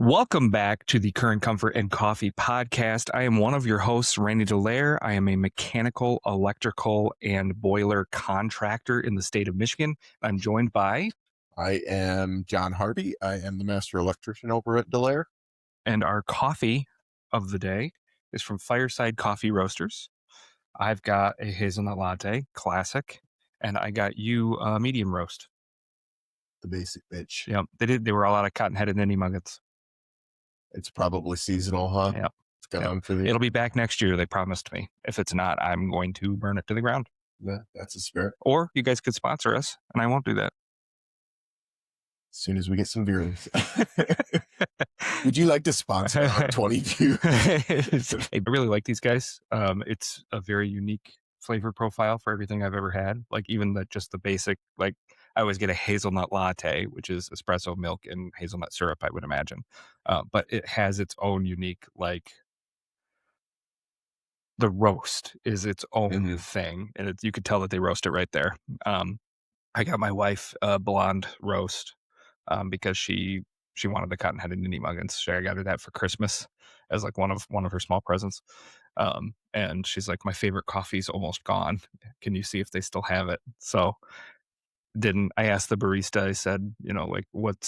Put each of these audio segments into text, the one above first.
Welcome back to the Current Comfort and Coffee podcast. I am one of your hosts, Randy Dallaire. I am a mechanical, electrical, and boiler contractor in the state of Michigan. I'm joined by... I am John Hardy. I am the master electrician over at Dallaire. And our coffee of the day is from Fireside Coffee Roasters. I've got a hazelnut latte, classic, and I got you a medium roast. The basic bitch. Yep, they were all out of cotton-headed ninny muggets. It's probably seasonal, huh? Yep. It's gone for the... It'll be back next year, they promised me. If it's not, I'm going to burn it to the ground. Yeah, that's a spirit. Or you guys could sponsor us, and I won't do that. As soon as we get some viewers. Would you like to sponsor our 20 views? I really like these guys. It's a very unique flavor profile for everything I've ever had. Like even just the basic, like I always get a hazelnut latte, which is espresso milk and hazelnut syrup, I would imagine. But it has its own unique, like the roast is its own thing. And you could tell that they roast it right there. I got my wife a blonde roast because she wanted the cotton-headed ninny muggins. So I got her that for Christmas as like one of her small presents. And she's like, my favorite coffee's almost gone. Can you see if they still have it? So I asked the barista, I said, like, what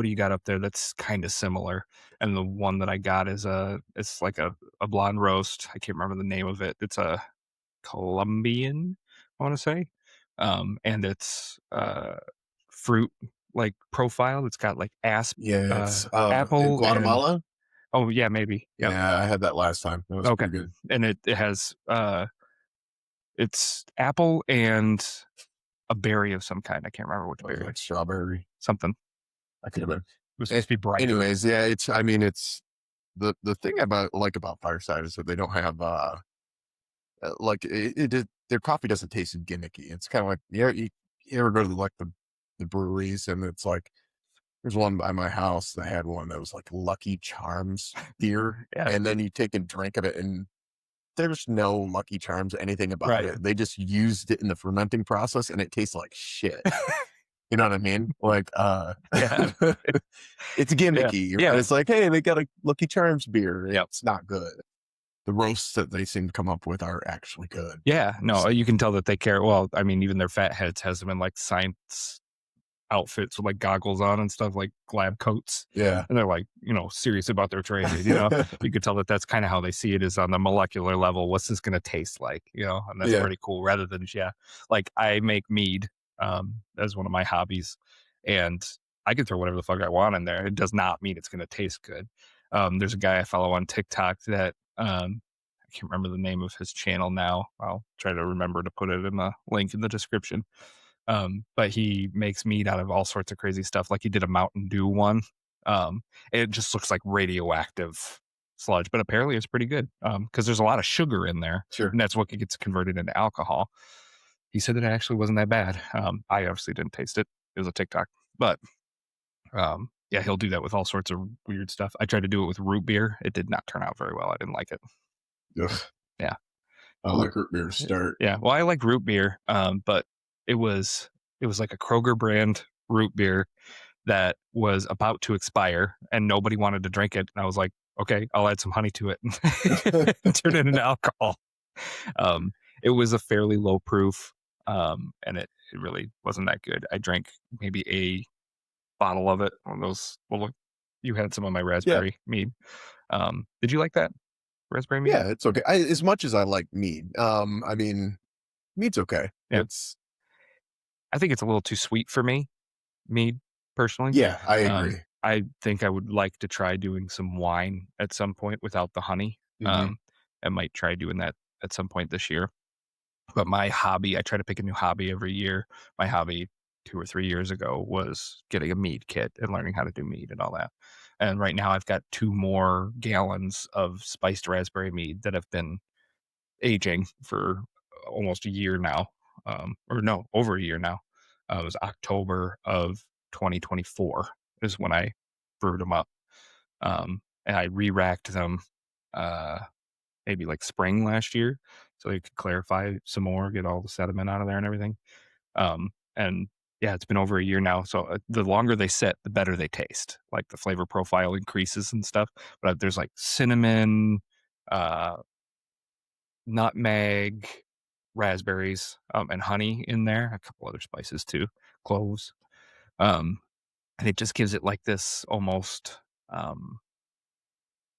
do you got up there that's kind of similar? And the one that I got is it's like a blonde roast. I can't remember the name of it. It's a Colombian, I want to say. And it's fruit like profile. It's got like it's apple in Guatemala. Oh yeah, maybe. Yep. Yeah, I had that last time. That was pretty good. And it has it's apple and a berry of some kind. I can't remember which berry. Like strawberry. Something. I can't remember. It was supposed to be bright. Anyways, yeah, it's the thing about Fireside is that they don't have their coffee doesn't taste gimmicky. It's kind of like you ever go to like the breweries and it's like there's one by my house that had one that was like Lucky Charms beer, and then you take a drink of it and there's no Lucky Charms anything about it. They just used it in the fermenting process and it tastes like shit. You know what I mean? Like it's gimmicky. Yeah. It's like, hey, they got a Lucky Charms beer. It's not good. The roasts that they seem to come up with are actually good. Yeah, no, you can tell that they care. Well, I mean, even their fat heads has them in like science outfits with like goggles on and stuff, like lab coats. Yeah. And they're like, serious about their training, You could tell that that's kind of how they see it, is on the molecular level. What's this going to taste like, and that's pretty cool, rather than, like I make mead as one of my hobbies, and I can throw whatever the fuck I want in there. It does not mean it's going to taste good. There's a guy I follow on TikTok that I can't remember the name of his channel now. I'll try to remember to put it in the link in the description. But he makes mead out of all sorts of crazy stuff. Like he did a Mountain Dew one. It just looks like radioactive sludge, but apparently it's pretty good. Cause there's a lot of sugar in there. Sure. And that's what gets converted into alcohol. He said that it actually wasn't that bad. I obviously didn't taste it. It was a TikTok, but, yeah, he'll do that with all sorts of weird stuff. I tried to do it with root beer. It did not turn out very well. I didn't like it. Ugh. Yeah. I like root beer to start. Yeah. Well, I like root beer. But it was like a Kroger brand root beer that was about to expire and nobody wanted to drink it. And I was like, okay, I'll add some honey to it and turn it into alcohol. It was a fairly low proof. And it really wasn't that good. I drank maybe a bottle of it. One of those, well, you had some of my raspberry mead. Did you like that raspberry mead? Yeah, it's okay. As much as I like mead, I mean, mead's okay. Yeah. I think it's a little too sweet for me, mead, personally. Yeah, I agree. I think I would like to try doing some wine at some point without the honey. I might try doing that at some point this year. But my hobby, I try to pick a new hobby every year. My hobby 2 or 3 years ago was getting a mead kit and learning how to do mead and all that. And right now I've got 2 more gallons of spiced raspberry mead that have been aging for almost a year now. Or no, over a year now. It was October of 2024 is when I brewed them up. And I re-racked them maybe like spring last year, so they could clarify some more, get all the sediment out of there and everything. And Yeah, it's been over a year now, so, the longer they sit, the better they taste, like, the flavor profile increases and stuff, but there's, like, cinnamon, uh, nutmeg, raspberries, and honey in there, a couple other spices too, cloves, um, and it just gives it, like, this almost, um,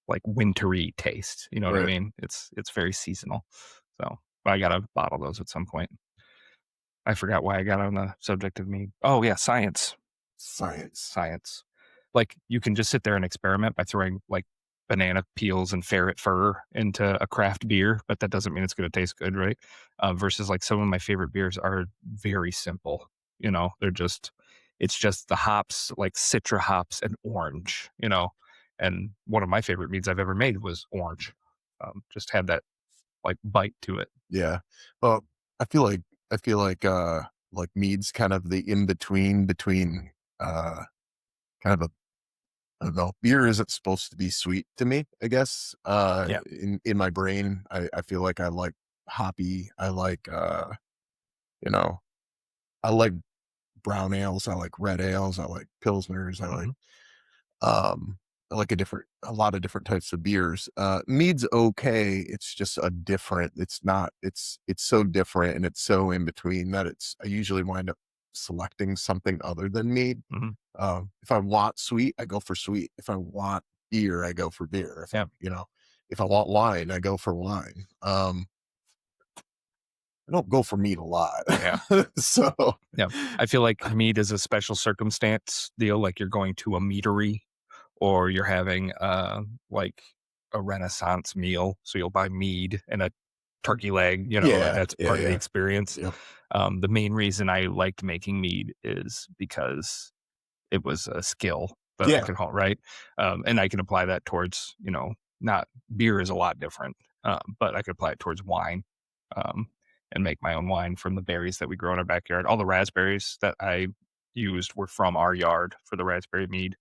like, wintry taste, you know what I Right. mean? It's very seasonal, so, but I gotta bottle those at some point. I forgot why I got on the subject of mead. Oh, yeah, science. Science. Science. Like, you can just sit there and experiment by throwing, like, banana peels and ferret fur into a craft beer, but that doesn't mean it's gonna taste good, right? Versus, like, some of my favorite beers are very simple, you know? They're just it's just the hops, like Citra hops and orange, you know? And one of my favorite meads I've ever made was orange. Just had that, like, bite to it. Yeah. Well, I feel like like mead's kind of the in between kind of a I don't know. Beer isn't supposed to be sweet to me, I guess. Yeah. In my brain, I feel like I like hoppy. I like you know, I like brown ales. I like red ales. I like pilsners. Mhm. Um I like a lot of different types of beers. Mead's okay. It's just a different. It's not. It's so different and it's so in between that I usually wind up selecting something other than mead. Mhm. If I want sweet, I go for sweet. If I want beer, I go for beer. Yeah. If I want wine, I go for wine. I don't go for meat a lot. Yeah. So Yeah. I feel like mead is a special circumstance deal, like you're going to a meadery or you're having, like, a Renaissance meal, so you'll buy mead and a turkey leg, you know, yeah, that's yeah, part of the yeah, experience. yep. The main reason I liked making mead is because it was a skill that I Yeah, could hone, right? And I can apply that towards, not beer is a lot different, but I could apply it towards wine, um, and make my own wine from the berries that we grow in our backyard. All the raspberries that I used were from our yard for the raspberry mead.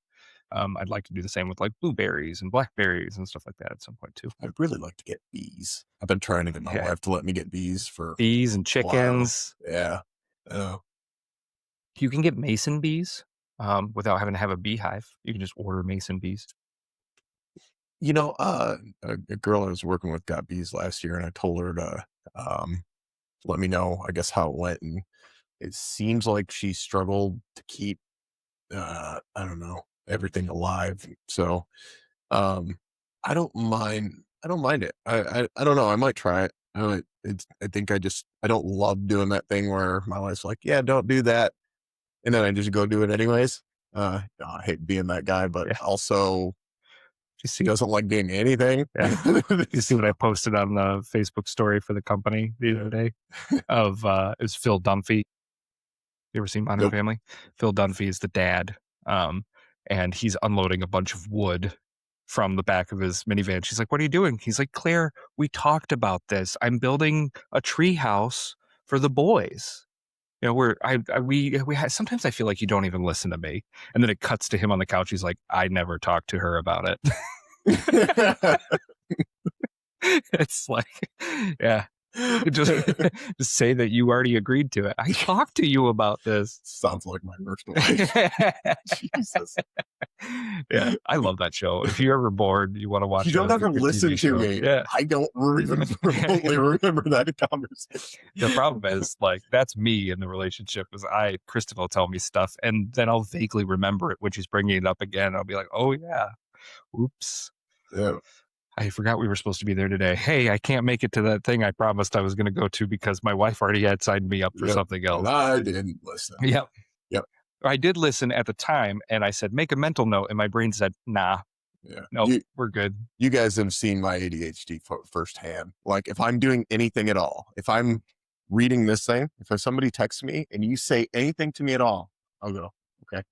I'd like to do the same with like blueberries and blackberries and stuff like that at some point too. I'd really like to get bees. I've been trying to get my Yeah, wife to let me get bees for bees and a while. chickens. Yeah. Oh. You can get mason bees, without having to have a beehive. You can just order mason bees. A girl I was working with got bees last year, and I told her to um, let me know, I guess, how it went. And it seems like she struggled to keep, I don't know, everything alive. So um, I don't mind it. I don't know. I might try it. I think I don't love doing that thing where my wife's like, yeah, don't do that. And then I just go do it anyways. I hate being that guy, but Yeah. also You she see, doesn't like doing anything. yeah. You see what I So, posted on the Facebook story for the company the other yeah. day of, it was Phil Dunphy. You ever seen Modern Nope. Family? Phil Dunphy is the dad, um, and he's unloading a bunch of wood from the back of his minivan. She's like, "What are you doing?" He's like, "Claire, we talked about this. I'm building a tree house for the boys." You know, we're I we ha sometimes I feel like you don't even listen to me, and then it cuts to him on the couch. He's like, "I never talked to her about it." It's like, yeah, just just say that you already agreed to it. I talked to you about this. Sounds like my first wife. Jesus. Yeah, I love that show. If you're ever bored, you wanna You watch don't ever a listen TV to show. me. Yeah. I don't even remotely remember that conversation. The problem is, like, that's me in the relationship is Kristen will tell me stuff, and then I'll vaguely remember it when she's bringing it up again. I'll be like, "Oh, yeah. Oops. Yeah, I forgot we were supposed to be there today. Hey, I can't make it to that thing I promised I was gonna go to because my wife already had signed me up for yep. something And else." I didn't listen. Yep. Yep. I did listen at the time, and I said, "Make a mental note," and my brain said, "Nah, Yeah. nope, we're good." You guys have seen my ADHD firsthand. Like if I'm doing anything at all, if I'm reading this thing, if somebody texts me and you say anything to me at all, I'll go, okay.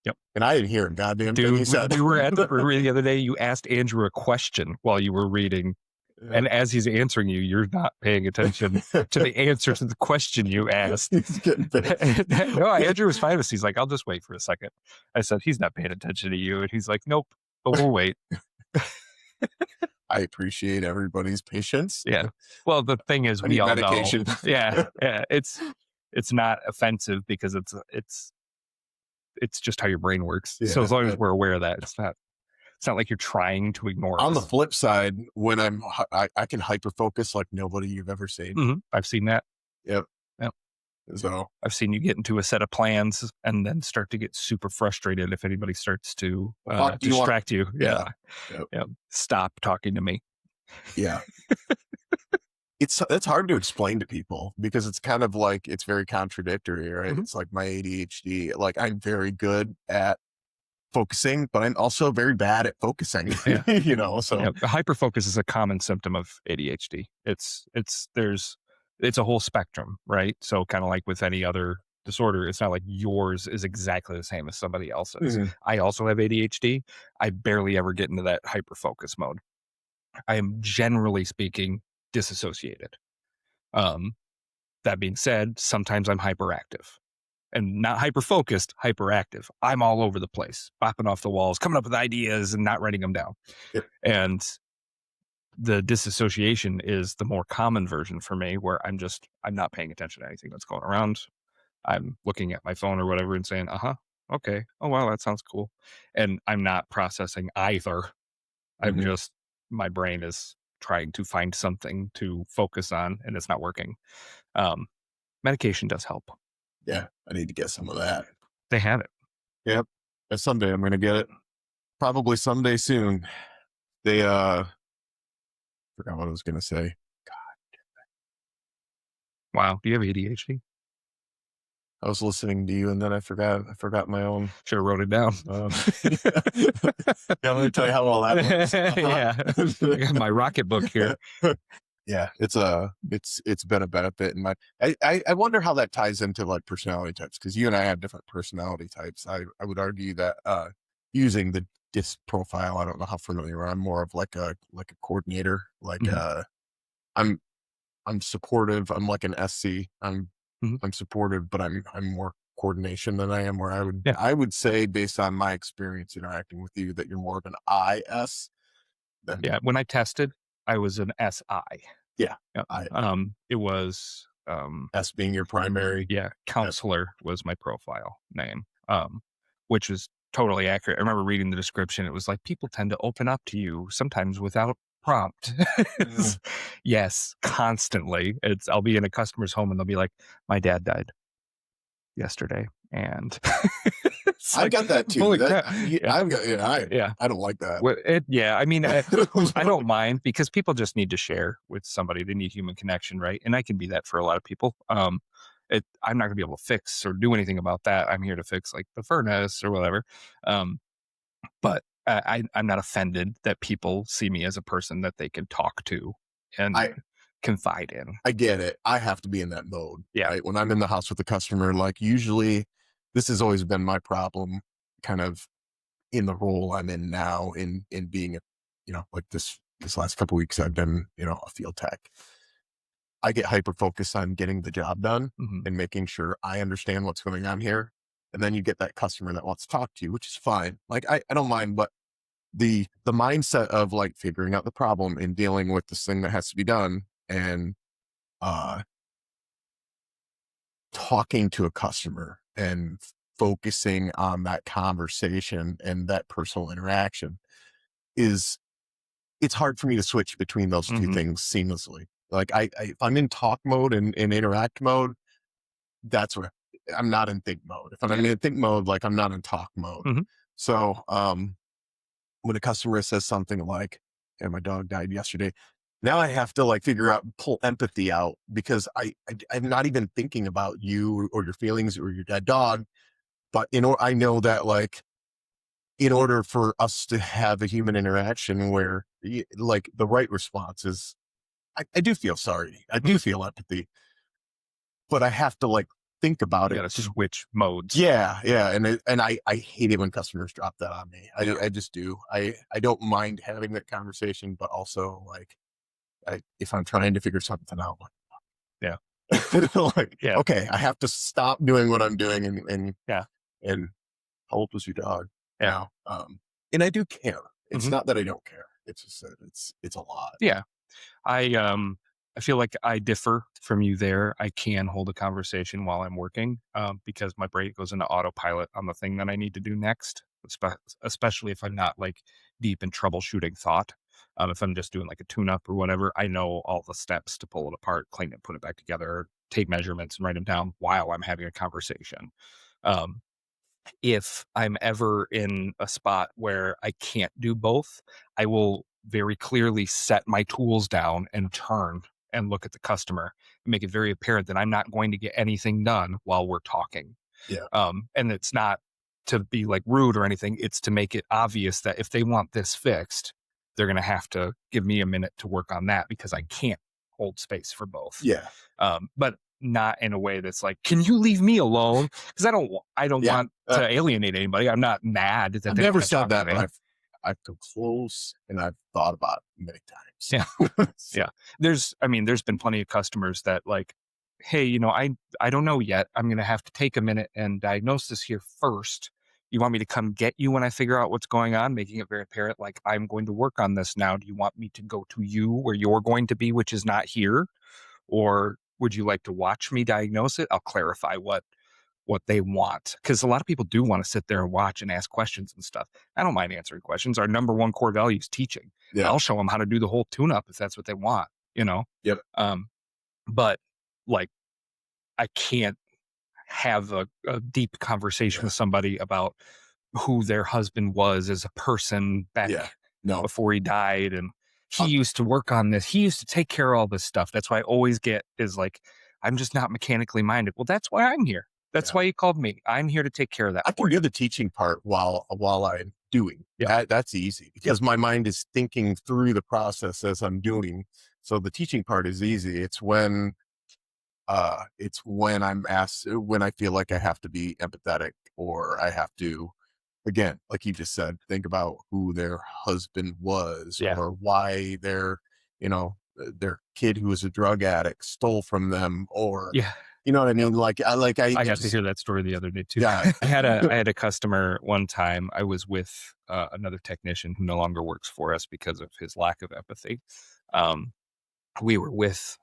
Yep. And I didn't hear a goddamn thing he Dude, we said. we were at the brewery the other day, you asked Andrew a question while you were reading, Yeah. and as he's answering you, you're not paying attention to the answer to the question you asked. He's getting pissed. No, Andrew was fine with this. He's like, "I'll just wait for a second." I said, "He's not paying attention to you," and he's like, "Nope, but we'll wait." I appreciate everybody's patience. Yeah. Well, the thing is, I we need all know. medication. Yeah, yeah, it's not offensive because it's just how your brain works. So Yeah. as long as we're aware of that, it's not like you're trying to ignore On the us. flip side, when I can hyper focus like nobody you've ever seen. I've seen that. Yep. Yep. So I've seen you get into a set of plans and then start to get super frustrated if anybody starts to fuck do you want? distract you. Yeah. Yeah. Yep. Yeah. Stop talking to me. Yeah. It's hard to explain to people because it's kind of like it's very contradictory, right? Mhm. It's like my ADHD. Like I'm very good at focusing, but I'm also very bad at focusing. Yeah. So Yeah. Hyperfocus is a common symptom of ADHD. It's a whole spectrum, right? So kind of like with any other disorder, it's not like yours is exactly the same as somebody else's. Mhm. I also have ADHD. I barely ever get into that hyperfocus mode. I am generally speaking disassociated. Um, that being said, sometimes I'm hyperactive and not hyper focused, hyperactive. I'm all over the place, bopping off the walls, coming up with ideas and not writing them down. Yep. And the disassociation is the more common version for me where I'm not paying attention to anything that's going around. I'm looking at my phone or whatever and saying, uh huh, okay. Oh, wow, that sounds cool. And I'm not processing either. I'm Mhm. just, my brain is trying to find something to focus on and it's not working. Um, Medication does help. Yeah, I need to get some of that. They have it. Yep. And someday I'm gonna get it. Probably someday soon. They forgot what I was gonna say. Wow. Do you have ADHD? I was listening to you and then I forgot my own. Should have wrote it down. Yeah, let me tell you how well that works. Yeah. I got my rocket book here. Yeah, it's been a benefit in my I wonder how that ties into like personality types because you and I have different personality types. I would argue that using the DISC profile, I don't know how familiar I'm more of like a coordinator. Like Mhm. I'm I'm supportive. I'm like an SC. Mhm. I'm supportive, but I'm more coordination than I am where Yeah. I would say based on my experience interacting with you that you're more of an IS than Yeah. When I tested, I was an SI. yeah. Yep. I It was, S being your primary. yeah, Yeah. counselor was my profile name, which is totally accurate. I remember reading the description. It was like people tend to open up to you sometimes without prompt. Mhm. Yes, constantly. I'll be in a customer's home and they'll be like, "My dad died yesterday," and it's I've like, got that too. holy That crap! Yeah, I've got yeah, yeah. I don't like that. Yeah, I mean, I don't mind because people just need to share with somebody. They need human connection, right? And I can be that for a lot of people. I'm not gonna be able to fix or do anything about that. I'm here to fix like the furnace or whatever. Um, but I'm not offended that people see me as a person that they can talk to and I confide in. I get it. I have to be in that mode, Yeah. right? When I'm in the house with the customer, like usually this has always been my problem kind of in the role I'm in now in being a, like this last couple weeks I've been, a field tech. I get hyper focused on getting the job done Hmm. and making sure I understand what's going on here. And then you get that customer that wants to talk to you, which is fine. Like I don't mind, but the mindset of like figuring out the problem and dealing with this thing that has to be done and uh talking to a customer and focusing on that conversation and that personal interaction is it's hard for me to switch between those two Hmm. things seamlessly. Like if I'm in talk mode and interact mode, that's what I'm not in think mode. If I'm in think mode, like I'm not in talk mode. Hmm. So when a customer says something like, "Yeah, my dog died yesterday," now I have to like figure out pull empathy out because I'm not even thinking about you or your feelings or your dead dog. But I know that like in order for us to have a human interaction where like the right response is, I do feel sorry, I do feel empathy, but I have to like think about You it got to to switch modes. yeah, yeah, and I hate it when customers drop that on me. Yeah. I just do. I don't mind having that conversation, but also like if I'm trying to figure something out, Yeah. like, like Yeah. okay, I have to stop doing what I'm doing Yeah. and how old was your dog Yeah. now? And I do care. It's Hmm. not that I don't care. It's just that it's a lot. Yeah. I I feel like I differ from you there. I can hold a conversation while I'm working, because my brain goes into autopilot on the thing that I need to do next, especially if I'm not like deep in troubleshooting thought. If I'm just doing like a tune up or whatever, I know all the steps to pull it apart, clean it, put it back together, take measurements and write them down while I'm having a conversation. Um, if I'm ever in a spot where I can't do both, I will very clearly set my tools down and turn and look at the customer and make it very apparent that I'm not going to get anything done while we're talking. Yeah. And it's not to be like rude or anything. It's to make it obvious that if they want this fixed, they're going to have to give me a minute to work on that because I can't hold space for both. Yeah. But not in a way that's like, can you leave me alone? Because I don't Yeah. want to alienate anybody. I'm not mad that I've they never want to said talk to that, but me. I've come close and I've thought about it many Yeah. times. So, Yeah. There's been plenty of customers that like, hey, I don't know yet. I'm going to have to take a minute and diagnose this here first. You want me to come get you when I figure out what's going on, making it very apparent, like I'm going to work on this now. Do you want me to go to you where you're going to be, which is not here? Or would you like to watch me diagnose it? I'll clarify what they want. Because a lot of people do want to sit there and watch and ask questions and stuff. I don't mind answering questions. Our number one core value is teaching. yeah. I'll show them how to do the whole tune up if that's what they want, you know? Yep. Um, but like, I can't have a deep conversation Yeah. with somebody about who their husband was as a person back Yeah. No. before he died. And he Um, used to work on this. He used to take care of all this stuff. That's why I always get is like, I'm just not mechanically minded. Well, that's why I'm here. That's yeah. why you called me. I'm here to take care of that I for can do you. the teaching part while I'm doing. Yep. That's easy because my mind is thinking through the process as I'm doing. So the teaching part is easy. It's when I'm asked, when I feel like I have to be empathetic or I have to, again, like you just said, think about who their husband was Yeah. or why their kid who was a drug addict stole from them, or Yeah. you know what I Yep. mean? I I got to just, hear that story the other day too. yeah. I had a customer one time. I was with another technician who no longer works for us because of his lack of empathy. Um, we were with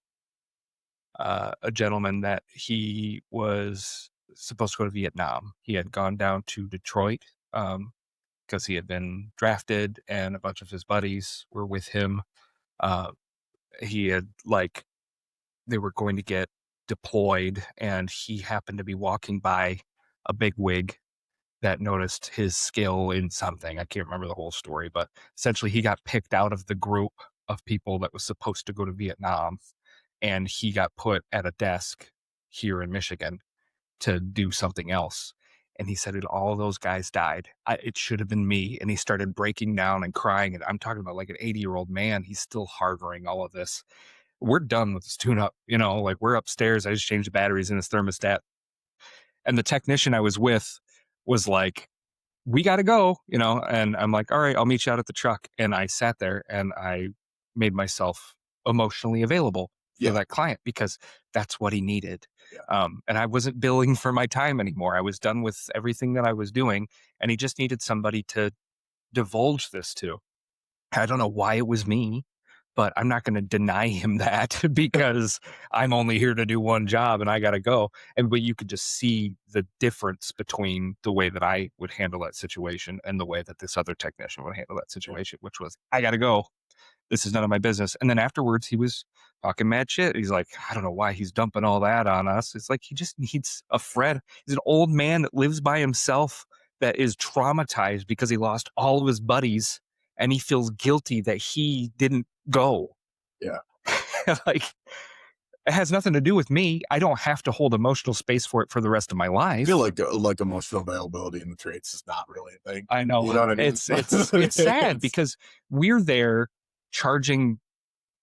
a gentleman that he was supposed to go to Vietnam. He had gone down to Detroit because he had been drafted, and a bunch of his buddies were with him. Uh, he had they were going to get deployed, and he happened to be walking by a big wig that noticed his skill in something. I can't remember the whole story, but essentially he got picked out of the group of people that was supposed to go to Vietnam, and he got put at a desk here in Michigan to do something else. And he said, all of those guys died. It should have been me. And he started breaking down and crying. And I'm talking about like an 80-year-old man. He's still harboring all of this. We're done with this tune up, like we're upstairs. I just changed the batteries in his thermostat. And the technician I was with was like, we got to go, and I'm like, all right, I'll meet you out at the truck. And I sat there and I made myself emotionally available for Yeah. that client because that's what he needed. Yeah. And I wasn't billing for my time anymore. I was done with everything that I was doing, and he just needed somebody to divulge this to. I don't know why it was me, but I'm not going to deny him that because I'm only here to do one job and I got to go. But you could just see the difference between the way that I would handle that situation and the way that this other technician would handle that situation, which was, I got to go. This is none of my business. And then afterwards, he was talking mad shit. He's like, I don't know why he's dumping all that on us. It's like he just needs a friend. He's an old man that lives by himself that is traumatized because he lost all of his buddies and he feels guilty that he didn't go. Yeah. Like, it has nothing to do with me. I don't have to hold emotional space for it for the rest of my I life. feel like emotional availability in the trades is not really a thing. I know. You know what I mean? It's sad because we're there charging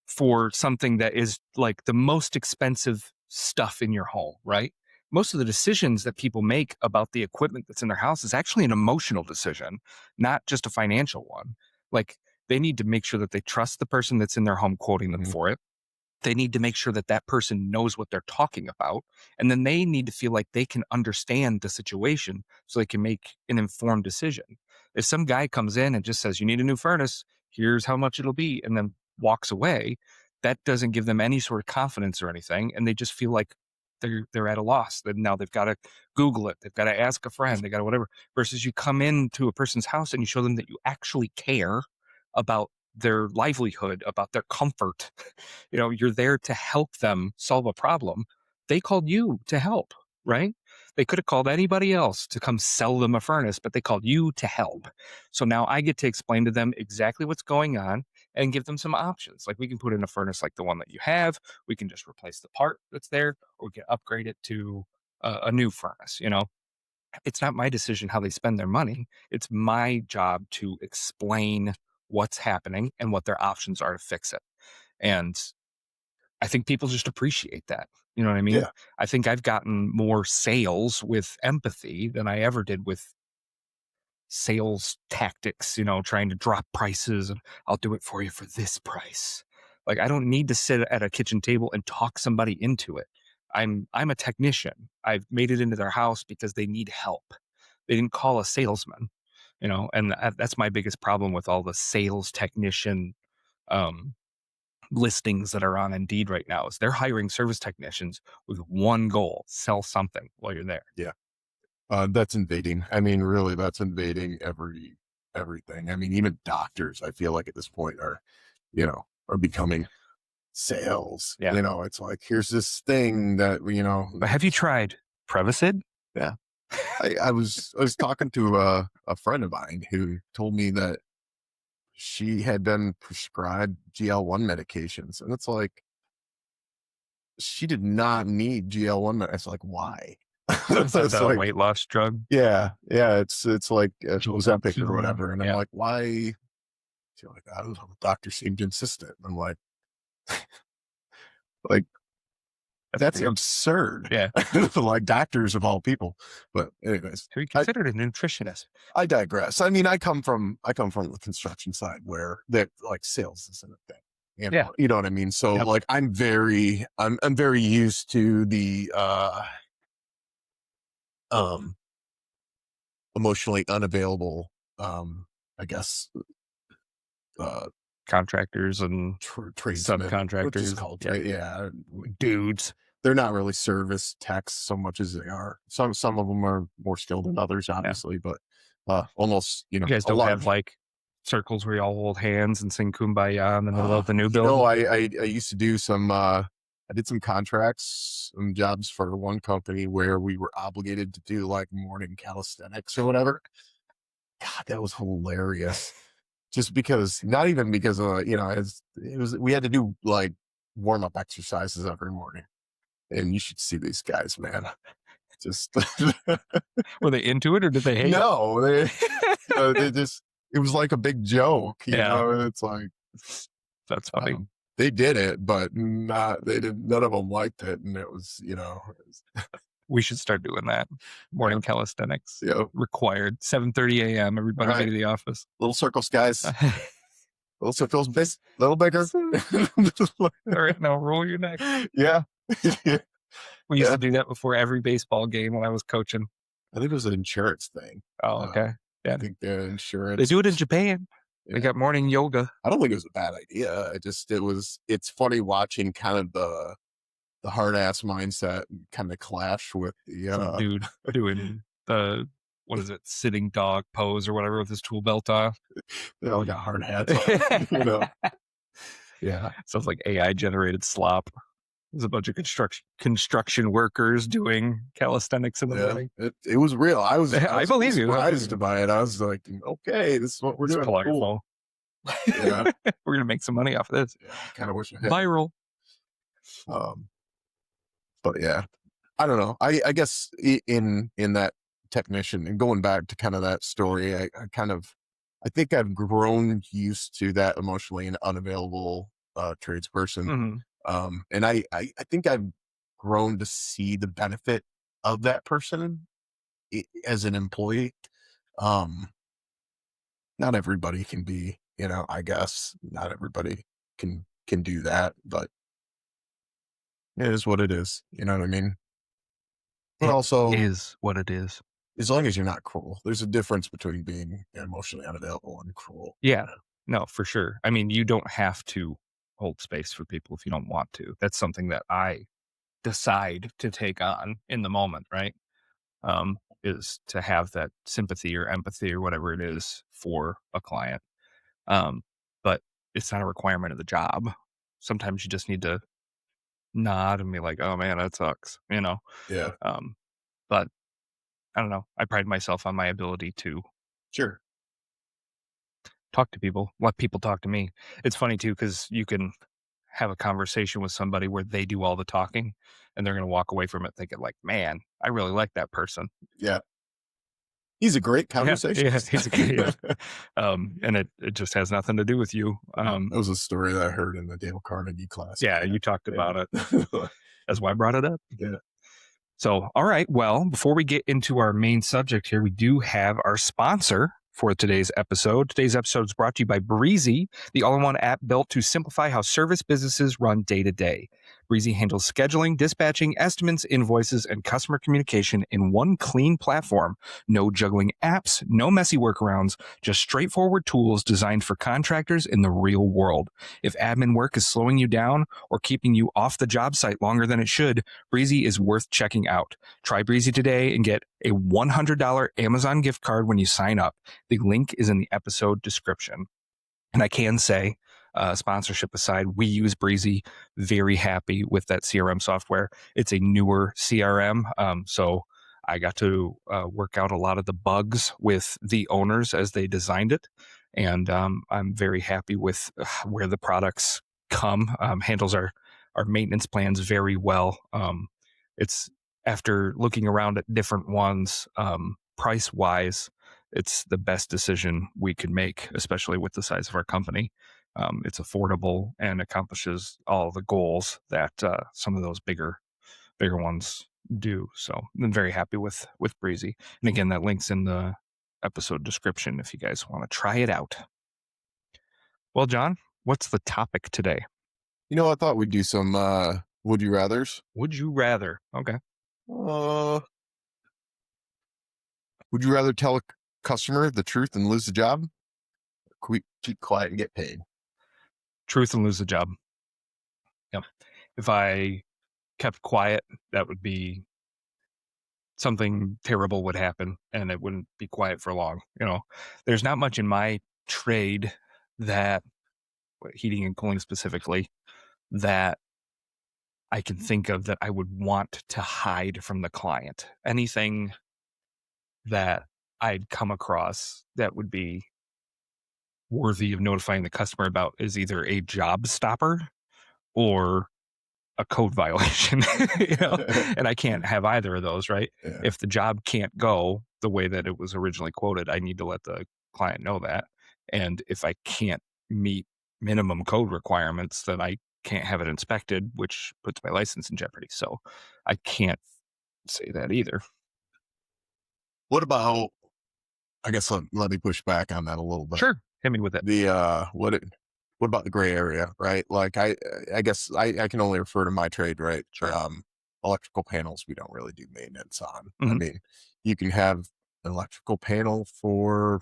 for something that is like the most expensive stuff in your home, right? Most of the decisions that people make about the equipment that's in their house is actually an emotional decision, not just a financial one. Like, they need to make sure that they trust the person that's in their home quoting them Mhm. for it. They need to make sure that that person knows what they're talking about. And then they need to feel like they can understand the situation so they can make an informed decision. If some guy comes in and just says, you need a new furnace, here's how much it'll be, and then walks away, that doesn't give them any sort of confidence or anything, and they just feel like they're at a loss. That now they've got to Google it, they've got to ask a friend, they got to whatever. Versus you come into a person's house and you show them that you actually care about their livelihood, about their comfort. You're there to help them solve a problem. They called you to help, right? They could have called anybody else to come sell them a furnace, but they called you to help. So now I get to explain to them exactly what's going on and give them some options. Like we can put in a furnace like the one that you have. We can just replace the part that's there, or we can upgrade it to a new furnace. It's not my decision how they spend their money. It's my job to explain what's happening and what their options are to fix it. And I think people just appreciate that. You know what I mean? Yeah. I think I've gotten more sales with empathy than I ever did with sales tactics, trying to drop prices and I'll do it for you for this price. Like I don't need to sit at a kitchen table and talk somebody into it. I'm a technician. I've made it into their house because they need help. They didn't call a salesman, and that's my biggest problem with all the sales technician um, listings that are on Indeed right now is they're hiring service technicians with one goal: sell something while you're there. Yeah. That's invading. I mean, really, that's invading everything. I mean, even doctors, I feel like at this point are becoming sales. Yeah. It's like, here's this thing that, But have you tried Prevacid? yeah. I was talking to a friend of mine who told me that she had been prescribed GL1 medications. And it's like, she did not need GL1. It's like, why? Is that It's the like, weight loss drug? yeah, it's like Ozempic or whatever. And I'm Yeah. like, why? She's like, I don't know. The doctor seemed insistent. I'm like, that's weird. absurd. Yeah. Like doctors of all people. But anyways, Have you considered a nutritionist? I digress. I mean, I come from the construction side where that like sales isn't a thing. Yeah. You know what I mean? So Yep. like I'm very used to the um emotionally unavailable I guess uh Contractors and tradesmen, which is subcontractors. called Yeah. yeah. Dudes. They're not really service techs so much as they are. Some of them are more skilled than others, obviously, but almost You guys a don't have large. like circles where you all hold hands and sing Kumbaya in the middle of the new You build? know, I used to do some I did some contracts, some jobs for one company where we were obligated to do like morning calisthenics or whatever. God, that was hilarious. Just because, not even because it was we had to do like warm up exercises every morning, and you should see these guys, man. Just Were they into it or did they hate no, they just it was like a big joke, Yeah. It's like That's funny. they did it, but not they did. None of them liked it, and it was We should start doing that. Morning calisthenics. yeah. Required. 7:30 a.m. Everybody Right. get to the office. Little circles, guys. Little circles, little bigger. All right, now roll your neck. Yeah. We used to do that before every baseball game when I was coaching. I think it was an insurance thing. Oh, okay. Yeah. I think the insurance. They do it in Japan. Yeah. They got morning yoga. I don't think it was a bad idea. It's funny watching kind of the hard ass mindset kind of clash with Some the dude doing the, what is it, sitting dog pose or whatever with his tool belt off. they all got hard hats on, Yeah. Sounds like AI generated slop. There's a bunch of construction workers doing calisthenics in the morning. It was real. I I believe you. surprised by it. I was like, okay, this is what we're doing. Cool. Yeah. We're gonna make some money off of this. Yeah, I kind of wish I had. Viral. But yeah, I don't know. I guess in that technician and going back to kind of that story, I think I've grown used to that emotionally and unavailable tradesperson. Mm-hmm. And I think I've grown to see the benefit of that person as an employee. Not everybody can be, I guess not everybody can do that, but it is what it is. You know what I mean? But also is what it is. As long as you're not cruel. There's a difference between being emotionally unavailable and cruel. Yeah. No, for sure. I mean, you don't have to hold space for people if you don't want to. That's something that I decide to take on in the moment, right? Is to have that sympathy or empathy or whatever it is for a client. Um, but it's not a requirement of the job. Sometimes you just need to nod and be like, "Oh man, that sucks," you know. Yeah. Um, but I don't know. I pride myself on my ability to Sure. talk to people, let people talk to me. It's funny too because you can have a conversation with somebody where they do all the talking, and they're going to walk away from it thinking like, "Man, I really like that person." Yeah. He's a great Yeah, yeah, conversationalist. he's a yeah. And it just has nothing to do with you. That was a story that I heard in the Dale Carnegie class I Yeah, had. you talked about it. Yeah. That's why I brought it up. Yeah. So, all right. Well, before we get into our main subject here, we do have our sponsor for today's episode. Today's episode is brought to you by Breezy, the all-in-one app built to simplify how service businesses run day to day. Breezy handles scheduling, dispatching, estimates, invoices, and customer communication in one clean platform. No juggling apps, no messy workarounds, just straightforward tools designed for contractors in the real world. If admin work is slowing you down or keeping you off the job site longer than it should, Breezy is worth checking out. Try Breezy today and get a $100 Amazon gift card when you sign up. The link is in the episode description. And I can say, sponsorship aside, we use Breezy. Very happy with that CRM software. It's a newer CRM. So I got to work out a lot of the bugs with the owners as they designed it. And I'm very happy with where the products come. Handles our maintenance plans very well. It's after looking around at different ones, price wise, it's the best decision we could make, especially with the size of our company. It's affordable and accomplishes all the goals that some of those bigger ones do. So I'm very happy with Breezy. And again, that link's in the episode description if you guys want to try it out. Well, John, what's the topic today? I thought we'd do some would you rathers. Would you rather? Okay. Uh, would you rather tell a customer the truth and lose the job? Keep quiet and get paid. Truth and lose the job. Yep. If I kept quiet, that would be something terrible would happen and it wouldn't be quiet for long. There's not much in my trade that heating and cooling specifically that I can think of that I would want to hide from the client. Anything that I'd come across that would be worthy of notifying the customer about is either a job stopper or a code violation, and I can't have either of those, right? Yeah. If the job can't go the way that it was originally quoted, I need to let the client know that. And if I can't meet minimum code requirements, then I can't have it inspected, which puts my license in jeopardy. So I can't say that either. What about? I guess let me push back on that a little bit. Sure. Hit me with it. What about the gray area, right? Like I guess I can only refer to my trade, right? Sure. Electrical panels we don't really do maintenance on. I Mhm. mean, you can have an electrical panel for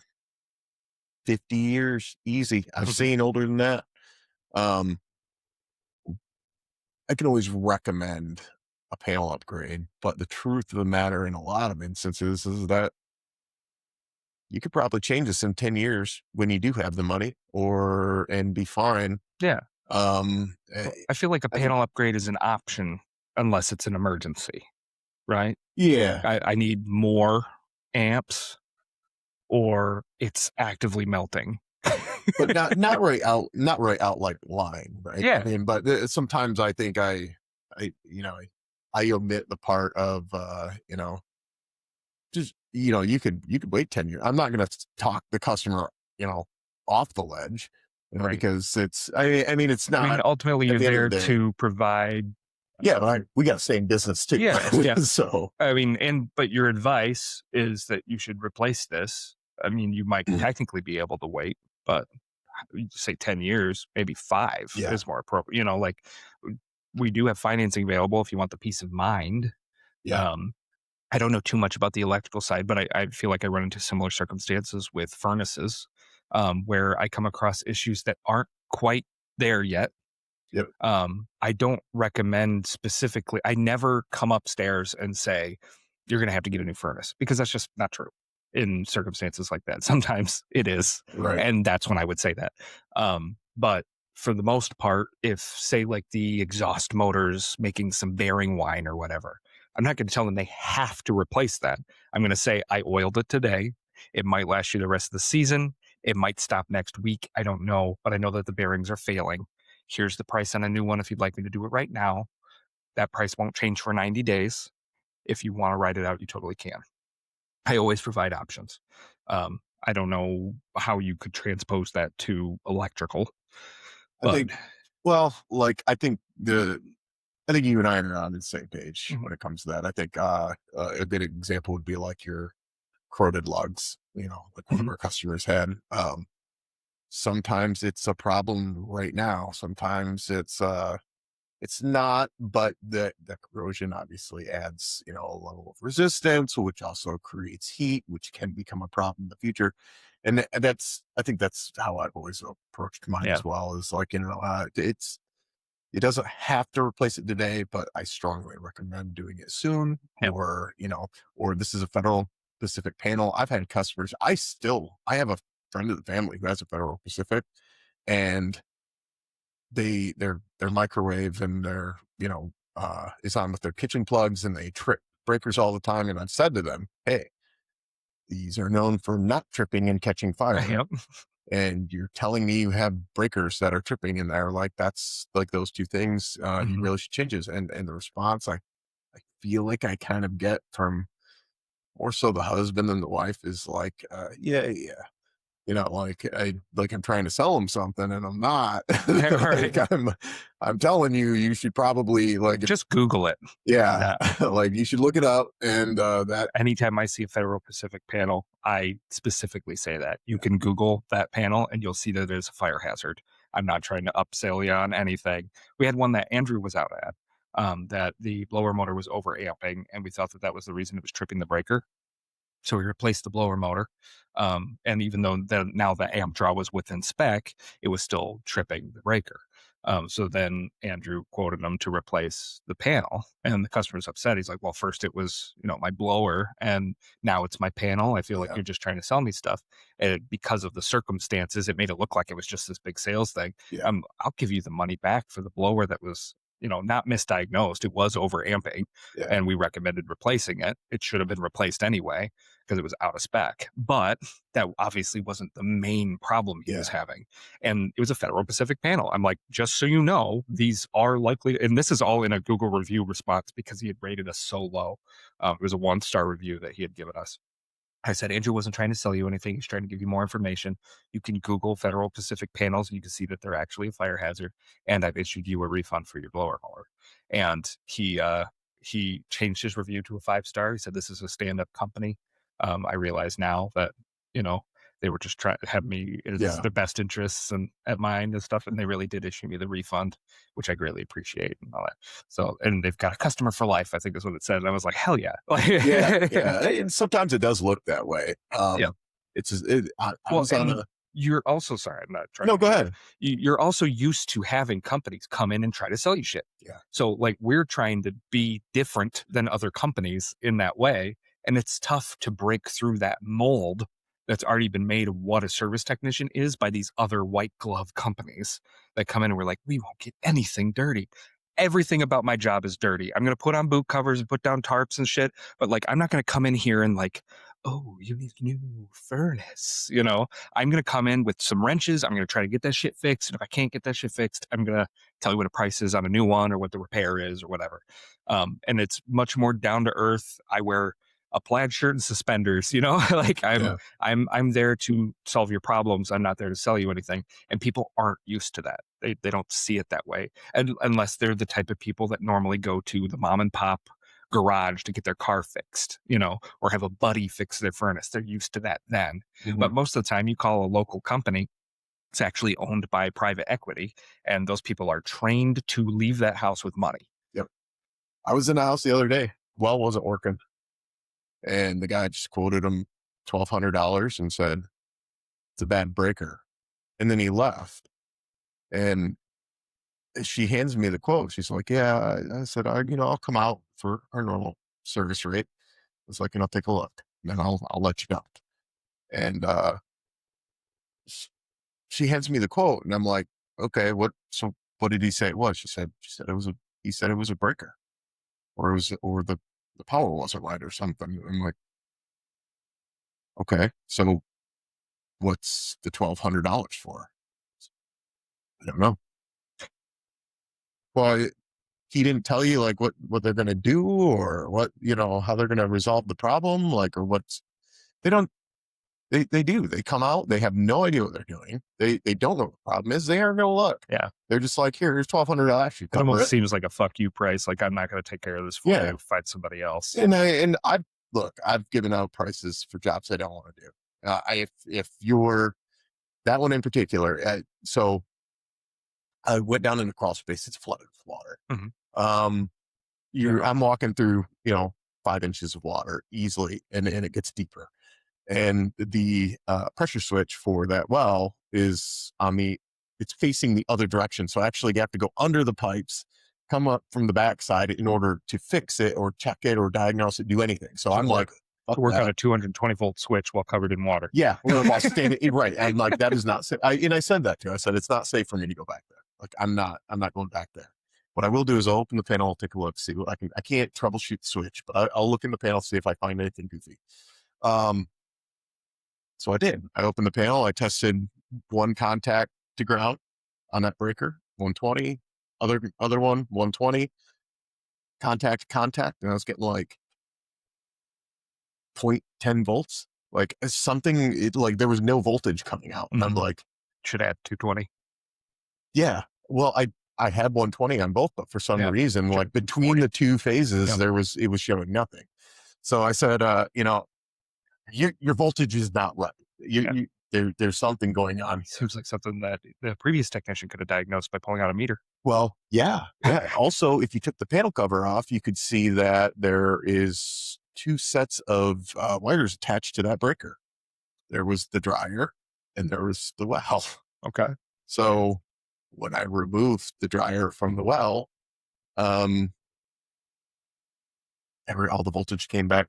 50 years easy. I've seen older than that. Um, I can always recommend a panel upgrade, but the truth of the matter in a lot of instances is that you could probably change this in 10 years when you do have the money and be fine. Yeah. Um, Well, eh, I feel like a I think, panel upgrade is an option unless it's an emergency, right? yeah, I need more amps or it's actively melting. but not right out like lying, right? I Yeah, mean, but sometimes I think I, I omit the part of, just, you could wait 10 years. I'm not going to talk the customer, off the ledge, right. because I mean, it's I mean, not ultimately, at you're the end of there the day. to provide. Yeah, like, we got to stay in business too. Yeah, yeah. So, I mean, but your advice is that you should replace this. I mean, you might technically be able to wait, but you say 10 years, maybe 5 yeah, is more appropriate. Like we do have financing available if you want the peace of mind. yeah. Um, I don't know too much about the electrical side, but I feel like I run into similar circumstances with furnaces, where I come across issues that aren't quite there yet. Yep. I don't recommend specifically. I never come upstairs and say, you're going to have to get a new furnace because that's just not true in circumstances like that. Sometimes it is. Right. And that's when I would say that. But for the most part, if say like the exhaust motor's making some bearing whine or whatever, I'm not going to tell them they have to replace that. I'm going to say, I oiled it today. It might last you the rest of the season. It might stop next week. I don't know, but I know that the bearings are failing. Here's the price on a new one if you'd like me to do it right now. That price won't change for 90 days. If you want to write it out, you totally can. I always provide options. I don't know how you could transpose that to electrical, I but think, well, like, I think you and I are on the same page Mhm, when it comes to that. I think, a good example would be like your corroded lugs, like one of mhm, our customers had. Sometimes it's a problem right now. Sometimes it's not, but the corrosion obviously adds, a level of resistance, which also creates heat, which can become a problem in the future. And I think that's how I've always approached mine yeah, as well. Is like, it doesn't have to replace it today, but I strongly recommend doing it soon, yep, or this is a federal Pacific panel. I've had customers. I have a friend of the family who has a Federal Pacific, and their microwave and their, is on with their kitchen plugs, and they trip breakers all the time. And I've said to them, hey, these are known for not tripping and catching fire. yep, And you're telling me you have breakers that are tripping in there. Like, that's like those two things, you mhm, really should change this. And the response I feel like I kind of get from more so the husband than the wife is like, yeah, yeah. Like I'm trying to sell them something and I'm not. right. Like, I'm telling you, you should probably, like, Just Google it. yeah, Yeah. like, you should look it up. And that, Anytime I see a Federal Pacific panel, I specifically say that. You yeah, can Google that panel and you'll see that there's a fire hazard. I'm not trying to upsell you on anything. We had one that Andrew was out at, that the blower motor was overamping, and we thought that that was the reason it was tripping the breaker. So we replaced the blower motor. And even though now the amp draw was within spec, it was still tripping the breaker. So then Andrew quoted him to replace the panel, and the customer's upset. He's like, "Well, first it was, my blower, and now it's my panel. I feel like yeah, you're just trying to sell me stuff." And because of the circumstances, it made it look like it was just this big sales thing. yeah, I'll give you the money back for the blower that was, not misdiagnosed. It was overamping, yeah, and we recommended replacing it. It should have been replaced anyway because it was out of spec. But that obviously wasn't the main problem he was yeah, having. And it was a Federal Pacific panel. I'm like, just so you know, these are likely, and this is all in a Google review response because he had rated us so low. It was a 1-star review that he had given us. I said, Andrew wasn't trying to sell you anything. He's trying to give you more information. You can Google Federal Pacific panels and you can see that they're actually a fire hazard. And I've issued you a refund for your blower mower. And he changed his review to a 5-star. He said, this is a stand-up company. I realize now that, you know, they were just trying to have me as yeah, their best interests and at mine and stuff. And they really did issue me the refund, which I greatly appreciate and all that. So, and they've got a customer for life, I think is what it said. And I was like, hell yeah. yeah, Like, yeah. And sometimes it does look that way. yeah. I Well, was on and a, you're also sorry, I'm not trying no, to go interrupt. ahead. You're also used to having companies come in and try to sell you shit. Yeah, So, like, we're trying to be different than other companies in that way, and it's tough to break through that mold that's already been made of what a service technician is by these other white glove companies that come in and we're like, "We won't get anything dirty." Everything about my job is dirty. I'm gonna put on boot covers and put down tarps and shit, but, like, I'm not gonna come in here and, like, "Oh, you need a new furnace," you know? I'm going to come in with some wrenches. I'm going to try to get that shit fixed. And if I can't get that shit fixed, I'm going to tell you what a price is on a new one or what the repair is or whatever. And it's much more down to earth. I wear a plaid shirt and suspenders, like yeah, I'm there to solve your problems. I'm not there to sell you anything. And people aren't used to that. They don't see it that way. And unless they're the type of people that normally go to the mom and pop garage to get their car fixed, or have a buddy fix their furnace. They're used to that then. mhm, But most of the time, you call a local company, it's actually owned by private equity, and those people are trained to leave that house with money. yep. I was in the house the other day. Well, wasn't working, and the guy just quoted him $1,200 and said it's a bad breaker, and then he left. And she hands me the quote. She's like, yeah, I said, I'll come out for our normal service rate. It's like, take a look, and then I'll let you know. And she hands me the quote, and I'm like, okay, so what did he say it was? She said he said it was a breaker, or the power wasn't right or something. I'm like, okay, so what's the $1,200 for? I don't know. Well, he didn't tell you like what they're going to do, or what, how they're going to resolve the problem, like, or they don't, they do, they come out, they have no idea what they're doing. They don't know what the problem is. They aren't going to look. Yeah. They're just like, here's $1,200. You It cover almost it. seems like a fuck you price. Like, I'm not going to take care of this for Yeah. you. Find somebody else. And I've given out prices for jobs I don't want to do. If you're that one in particular, so I went down in the crawl space. It's flooded with water. Mhm. I'm walking through, 5 inches of water easily, and it gets deeper. And the pressure switch for that well is it's facing the other direction. So actually you have to go under the pipes, come up from the backside in order to fix it or check it or diagnose it, do anything. So I'm like, to work on a 220-volt switch while covered in water. yeah, while standing right. And like, that is not safe. I said that too. I said, it's not safe for me to go back there. Like, I'm not going back there. What I will do is I'll open the panel, I'll take a look, see what I can't troubleshoot the switch, but I'll look in the panel, see if I find anything goofy. So I did. I opened the panel. I tested one contact to ground on that breaker, 120, other one, 120, contact, and I was getting like 0.10 volts. Like something, like there was no voltage coming out. And I'm like, should add 220. Yeah. Well, I had 120 on both, but for some reason, like between the two phases, it was showing nothing. So I said, your voltage is not right. There's something going on. Seems like something that the previous technician could have diagnosed by pulling out a meter. Well, yeah. Also, if you took the panel cover off, you could see that there is 2 sets of wires attached to that breaker. There was the dryer and there was the well. Okay. So when I removed the dryer from the well, all the voltage came back.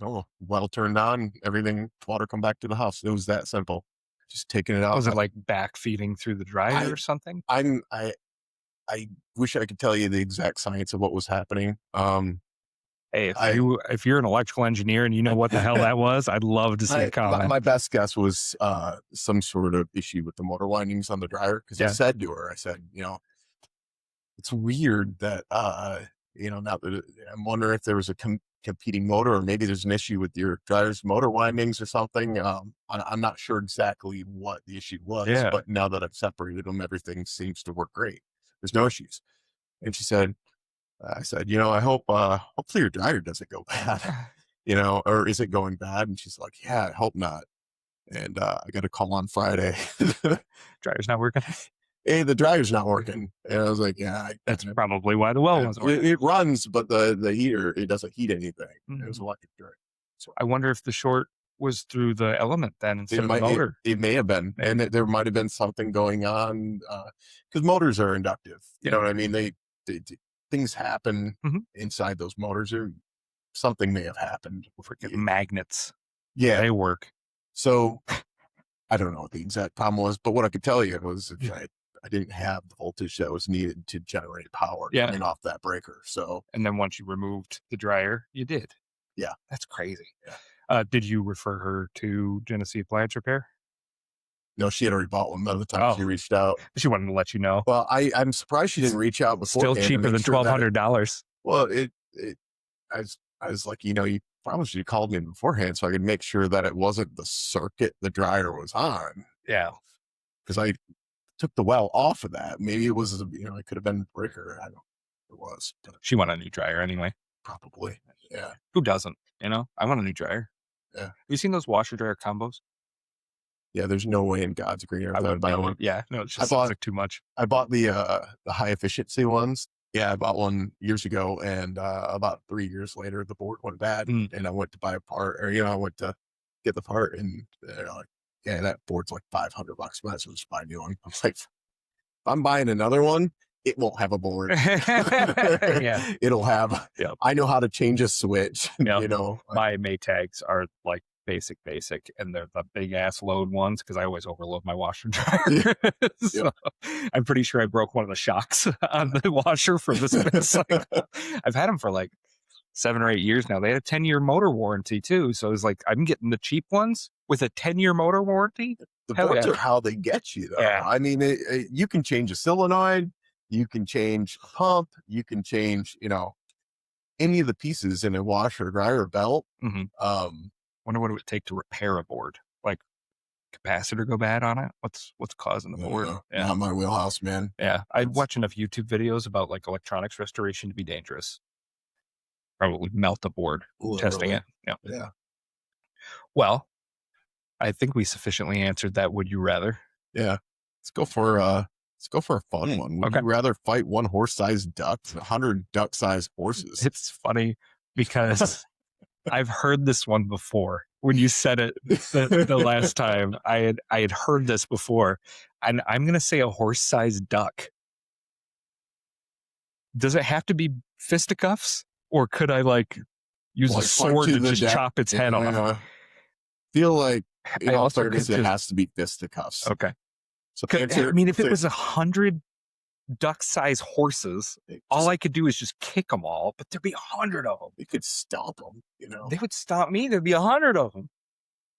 Oh, well turned on, everything, water come back to the house. It was that simple. Just taking it out. Was it like back feeding through the dryer or something? I wish I could tell you the exact science of what was happening. Hey, if you're an electrical engineer and you know what the hell that was, I'd love to see a comment. My best guess was some sort of issue with the motor windings on the dryer. Because I said to her, it's weird that now that I'm wondering if there was a competing motor, or maybe there's an issue with your dryer's motor windings or something. I'm not sure exactly what the issue was, but now that I've separated them, everything seems to work great. There's no issues. And I said, I hope, hopefully your dryer doesn't go bad, or is it going bad? And she's like, yeah, I hope not. And I got a call on Friday. Dryer's not working. Hey, the dryer's not working. And I was like, yeah, that's probably why the well wasn't working. It runs, but the heater, it doesn't heat anything. It was electric dryer. So I wonder if the short was through the element then instead of the motor. It may have been. And there might have been something going on, because motors are inductive. You know what I mean? They things happen inside those motors, or something may have happened. Freaking magnets. Yeah. They work. So I don't know what the exact problem was, but what I could tell you was I didn't have the voltage that was needed to generate power coming off that breaker. So, and then once you removed the dryer, you did. Yeah. That's crazy. Yeah. Did you refer her to Genesee Appliance Repair? No, she had already bought one by the time she reached out. She wanted to let you know. Well, I'm surprised she didn't reach out before. Still cheaper than $1,200. Well, I was like, you probably should have called me beforehand so I could make sure that it wasn't the circuit the dryer was on. Yeah. Because I took the well off of that. Maybe it was, it could have been a breaker. I don't know. It was. She wanted a new dryer anyway. Probably. Yeah. Who doesn't? I want a new dryer. Yeah. Have you seen those washer dryer combos? Yeah, there's no way in God's green earth I would buy one. Yeah, no, it's just sounds like too much. I bought the high efficiency ones. Yeah, I bought one years ago, and about 3 years later, the board went bad, and I went to buy a part, or I went to get the part, and they're like, "Yeah, that board's like $500. Might as well just buy a new one." I was like, I'm buying another one, it won't have a board. Yeah. It'll have, Yep. I know how to change a switch, Yep. you know. My Maytags are like basic, and they're the big ass load ones because I always overload my washer and Yeah. dryer. Yep. So I'm pretty sure I broke one of the shocks on the washer for the spin cycle. I've had them for like 7 or 8 years now. They had a 10-year motor warranty too. So it's like, I'm getting the cheap ones with a 10-year motor warranty. The Hell boards yeah. are how they get you, though. Yeah. I mean, you can change a solenoid, you can change a pump, you can change, you know, any of the pieces in a washer, dryer, belt. Mhm. Um, Wonder what it would take to repair a board. Like capacitor go bad on it? What's causing the board? Yeah. Not my wheelhouse, man. Yeah. I watch enough YouTube videos about like electronics restoration to be dangerous. Probably melt the board testing Literally. it. Yeah. Yeah. Well, I think we sufficiently answered that would you rather. Yeah. Let's go for a fun one. Would Okay. you rather fight one horse-sized duck than 100 duck-sized horses? It's funny because I've heard this one before. When you said it the last time, I had heard this before, and I'm gonna say a horse-sized duck. Does it have to be fisticuffs, or could I like use a Like, sword punch to in the just neck. chop its head off? Yeah. Feel like, in I all also fairness, could it just has to be fisticuffs. okay. So I mean, if it was 100 duck-sized horses, all I could do is just kick them all, but there'd be 100 of them. you could stomp them, you know. They would stop me. There'd be 100 of them.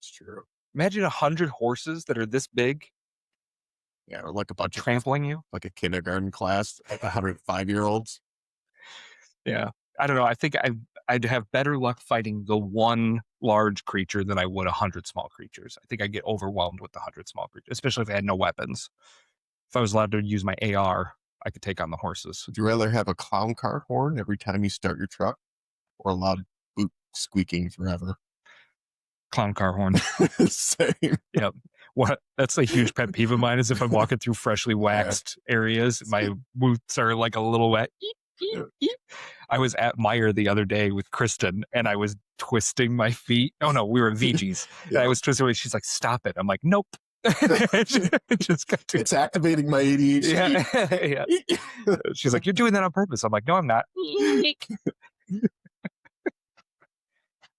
It's true. Imagine 100 horses that are this big Yeah, or like a bunch of, trampling you. like a kindergarten class, like 105-year-olds. Yeah. I don't know. I think I'd have better luck fighting the one large creature than I would 100 small creatures. I think I'd get overwhelmed with the 100 small creatures, especially if I had no weapons. If I was allowed to use my AR, I could take on the horses. Would you rather have a clown car horn every time you start your truck, or a loud boot squeaking forever? Clown car horn. Same. Yep. What? That's a huge pet peeve of mine is if I'm walking through freshly waxed areas, my boots are like a little wet. I was at Meyer the other day with Kristen and I was twisting my feet. Oh no, we were at VG's. Yeah. I was twisting my, she's like, stop it. I'm like, nope. Just got to, It's activating my ADHD. yeah. She's like, you're doing that on purpose. I'm like, no, I'm not.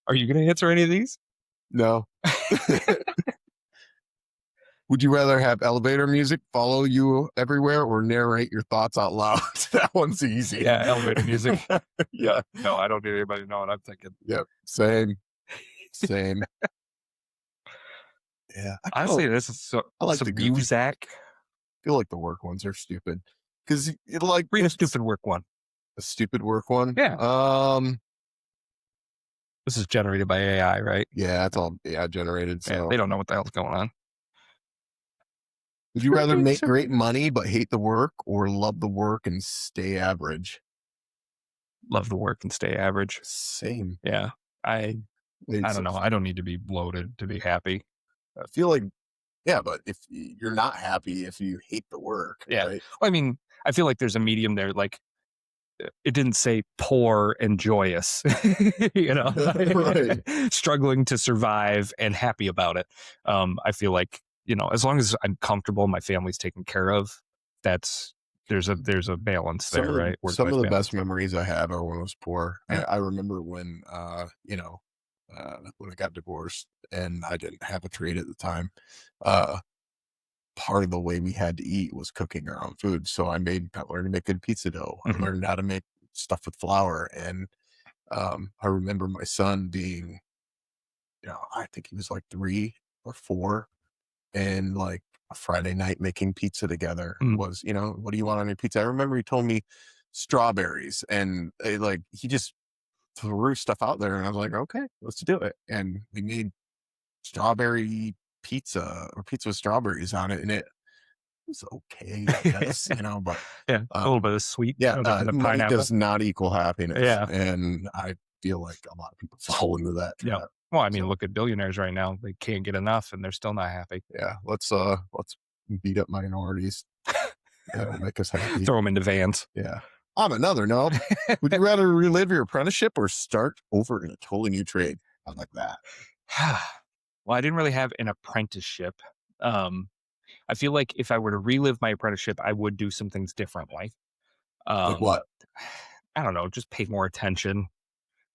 Are you going to answer any of these? No. Would you rather have elevator music follow you everywhere or narrate your thoughts out loud? That one's easy. Yeah, elevator music. Yeah. No, I don't need anybody to know what I'm thinking. Yep. Same. Same. Yeah. Honestly, this is so, I like some the goofy- Muzak. feel like the work ones are stupid because it like Read a stupid work one. a stupid work one. Yeah. This is generated by AI, right? Yeah, it's all AI generated. So Yeah, they don't know what the hell's going on. would you rather make great money but hate the work, or love the work and stay average? Love the work and stay average. Same. Yeah. I don't know. I don't need to be bloated to be happy. I feel like, yeah, but if you're not happy if you hate the work, Yeah. right? Well, I mean, I feel like there's a medium there. Like, it didn't say poor and joyous, you know, Right. struggling to survive and happy about it. I feel like, you know, as long as I'm comfortable, my family's taken care of, there's a balance there, right? Some of the Work-life best memories I have are when I was poor. Yeah. I remember when, when I got divorced and I didn't have a trade at the time, part of the way we had to eat was cooking our own food. So I learned to make good pizza dough. Mhm. I learned how to make stuff with flour. And I remember my son being, I think he was like 3 or 4, and like a Friday night making pizza together was, what do you want on your pizza? I remember he told me strawberries, and he just threw stuff out there, and I was like, okay, let's do it. And we made strawberry pizza, or pizza with strawberries on it, and it was okay, I guess, but yeah, a little bit of sweet. yeah, the money pineapple. does not equal happiness. Yeah. And I feel like a lot of people fall into that Yeah. trap. Well, I mean, So- look at billionaires right now. They can't get enough and they're still not happy. Yeah, let's beat up minorities. That'll make us happy. Throw them into vans. Yeah. On another note, would you rather relive your apprenticeship or start over in a totally new trade? I like that. Well, I didn't really have an apprenticeship. I feel like if I were to relive my apprenticeship, I would do some things differently. Like Um, what? I don't know, just pay more attention.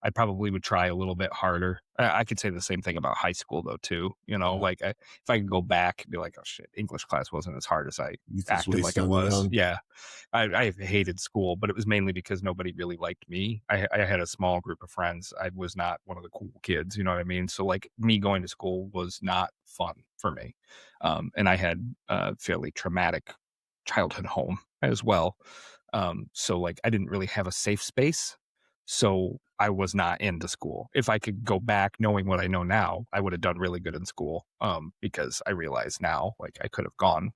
I probably would try a little bit harder. I could say the same thing about high school though too. Yeah. Like if I could go back and be like, oh shit, English class wasn't as hard as I Youth is acted like it wasted on the was. young. Yeah, I hated school, but it was mainly because nobody really liked me. I had a small group of friends. I was not one of the cool kids. You know what I mean? So like me going to school was not fun for me, and I had a fairly traumatic childhood home as well. So like I didn't really have a safe space. So I was not into school. If I could go back knowing what I know now, I would have done really good in school. Because I realize now, like I could have gone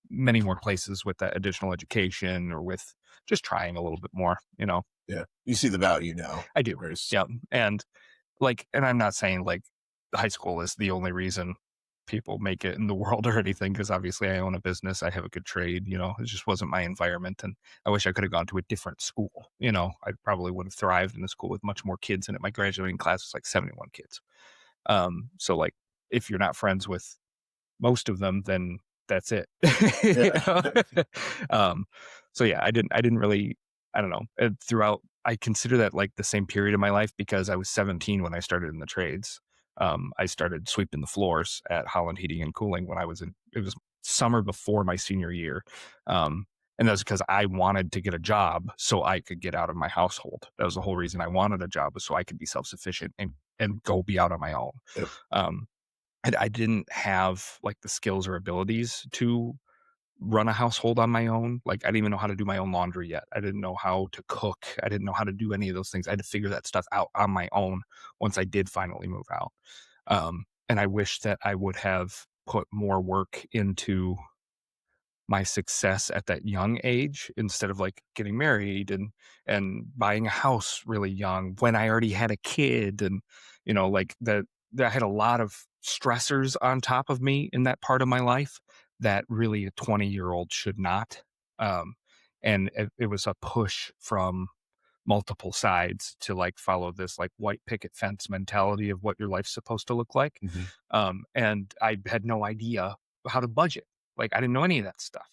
many more places with that additional education or with just trying a little bit more. Yeah. You see the value now. I do. Whereas, Yeah. And I'm not saying like high school is the only reason people make it in the world or anything, because obviously I own a business, I have a good trade. It just wasn't my environment. And I wish I could have gone to a different school. I probably would have thrived in a school with much more kids in it. My graduating class was like 71 kids. So like if you're not friends with most of them, then that's it. You yeah. know? um, so yeah, I didn't really, I don't know. Throughout, I consider that like the same period of my life because I was 17 when I started in the trades. I started sweeping the floors at Holland Heating and Cooling when it was summer before my senior year. And that's because I wanted to get a job so I could get out of my household. That was the whole reason I wanted a job, was so I could be self-sufficient and go be out on my own. Yep. Um, and I didn't have like the skills or abilities to run a household on my own. Like I didn't even know how to do my own laundry yet. I didn't know how to cook. I didn't know how to do any of those things. I had to figure that stuff out on my own once I did finally move out. And I wish that I would have put more work into my success at that young age instead of like getting married and buying a house really young when I already had a kid. And like that I had a lot of stressors on top of me in that part of my life that really a 20-year-old should not. um and it was a push from multiple sides to like follow this like white picket fence mentality of what your life's supposed to look like. Mhm. And I had no idea how to budget. Like I didn't know any of that stuff.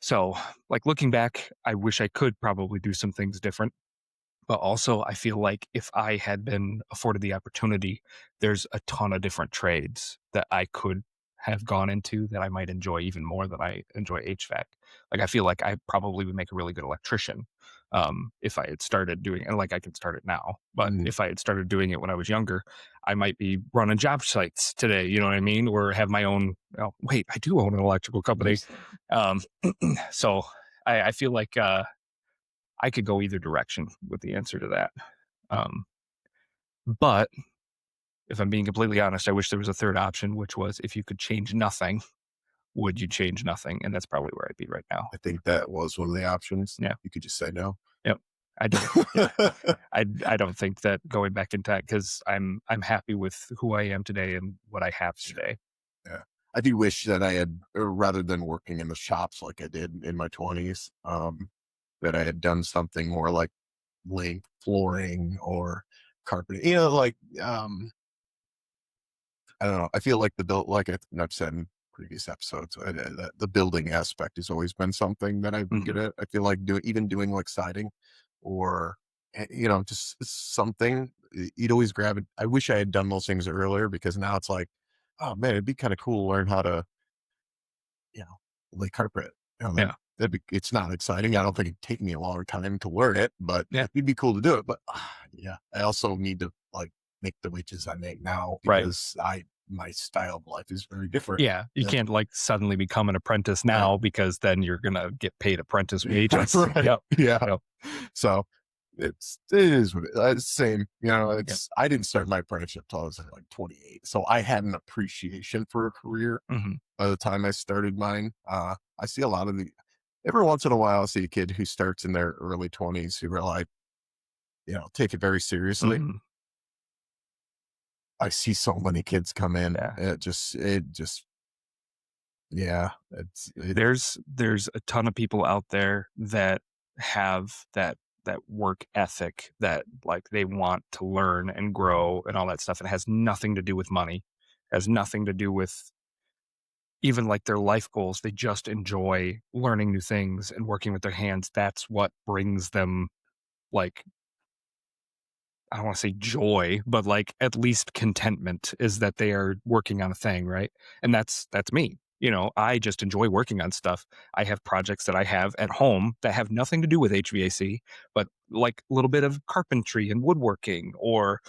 So, like looking back, I wish I could probably do some things different. But also, I feel like if I had been afforded the opportunity, there's a ton of different trades that I could have gone into that I might enjoy even more than I enjoy HVAC. Like, I feel like I probably would make a really good electrician if I had started doing it. And like, I can start it now. But Mhm. if I had started doing it when I was younger, I might be running job sites today. You know what I mean? Or have my own. Oh, wait, I do own an electrical company. Nice. Um, so I feel like I could go either direction with the answer to that. Um, but if I'm being completely honest, I wish there was a third option, which was if you could change nothing, would you change nothing? And that's probably where I'd be right now. I think that was one of the options. Yeah. You could just say no. Yep. I don't. Yeah. I don't think that going back in time, because I'm happy with who I am today and what I have Sure. today. Yeah. I do wish that I had, rather than working in the shops like I did in my 20s, that I had done something more like laying flooring or carpeting. I don't know. I feel like the build, like I've said in previous episodes, that the building aspect has always been something that I've been good Hmm. at. I feel like doing like siding or, just something you'd always grab it. I wish I had done those things earlier because now it's like, oh man, it'd be kind of cool to learn how to, you know, lay carpet. Yeah. It's not exciting. I don't think it'd take me a long time to learn it, but Yeah. it'd be cool to do it. But yeah, I also need to like make the wages I make now Right. because my style of life is very different. Yeah. You than- can't like suddenly become an apprentice yeah. now, because then you're gonna get paid apprentice That's wages. right. Yep. Yeah. Yep. So it is what it's same. Yep. I didn't start my apprenticeship till I was like 28. So I had an appreciation for a career Hmm. by the time I started mine. I see a lot of every once in a while, I see a kid who starts in their early 20s who are like, take it very seriously. Hmm. I see so many kids come in. Yeah. Yeah, There's a ton of people out there that have that work ethic, that like they want to learn and grow and all that stuff. It has nothing to do with money. It has nothing to do with even like their life goals, they just enjoy learning new things and working with their hands. That's what brings them like, I don't want to say joy, but like at least contentment is that they are working on a thing, right? And that's me. I just enjoy working on stuff. I have projects that I have at home that have nothing to do with HVAC, but like a little bit of carpentry and woodworking or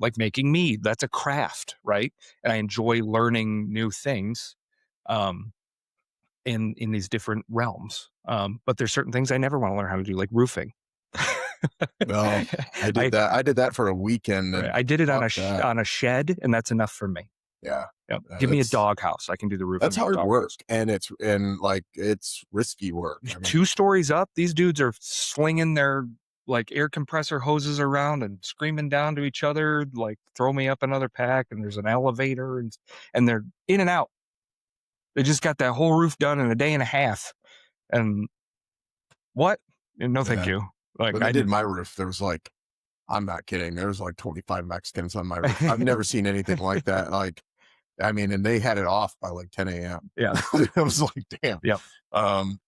like making mead. That's a craft, right? And I enjoy learning new things um, in these different realms. But there's certain things I never want to learn how to do, like roofing. Well, I I did that. I did that for a weekend, Right, and I did it on fuck a that. on a shed, and that's enough for me. Yeah, Yep. Give me a that's doghouse. I can do the roofing of a hard work, doghouse. and it's risky work. I mean, 2 stories up, these dudes are slinging their, like, air compressor hoses around and screaming down to each other, like, "Throw me up another pack," and there's an elevator, and they're in and out. They just got that whole roof done in a day and a half, and what? No, thank yeah. you. Like, When they did my roof, there was like, I'm not kidding. There was like 25 Mexicans on my roof. I've never seen anything like that. Like, I mean, and they had it off by like 10 a.m. Yeah, I was like, damn. yep. Um,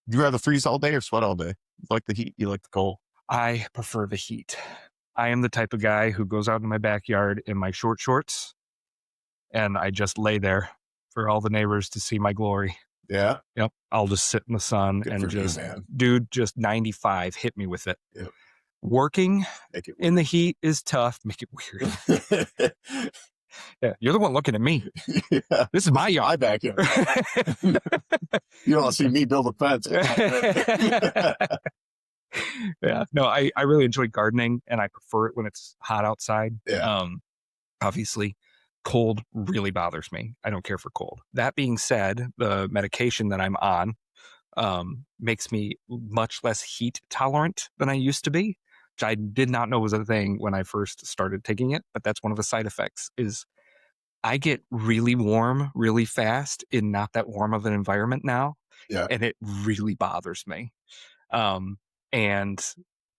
you rather freeze all day or sweat all day? You like the heat? You like the cold? I prefer the heat. I am the type of guy who goes out in my backyard in my short shorts, and I just lay there for all the neighbors to see my glory. Yeah. Yep. I'll just sit in the sun Good and for you, just, man. dude, just 95, hit me with it. Yep. Working Make it in work. the heat is tough. Make it weird. Yeah. You're the one looking at me. Yeah. This is my My yard. backyard. You don't want to see me build a fence. Yeah. No, I really enjoy gardening and I prefer it when it's hot outside. Yeah. Obviously, cold really bothers me. I don't care for cold. That being said, the medication that I'm on makes me much less heat tolerant than I used to be, which I did not know was a thing when I first started taking it. But that's one of the side effects is I get really warm really fast in not that warm of an environment now, Yeah. and it really bothers me. Um, and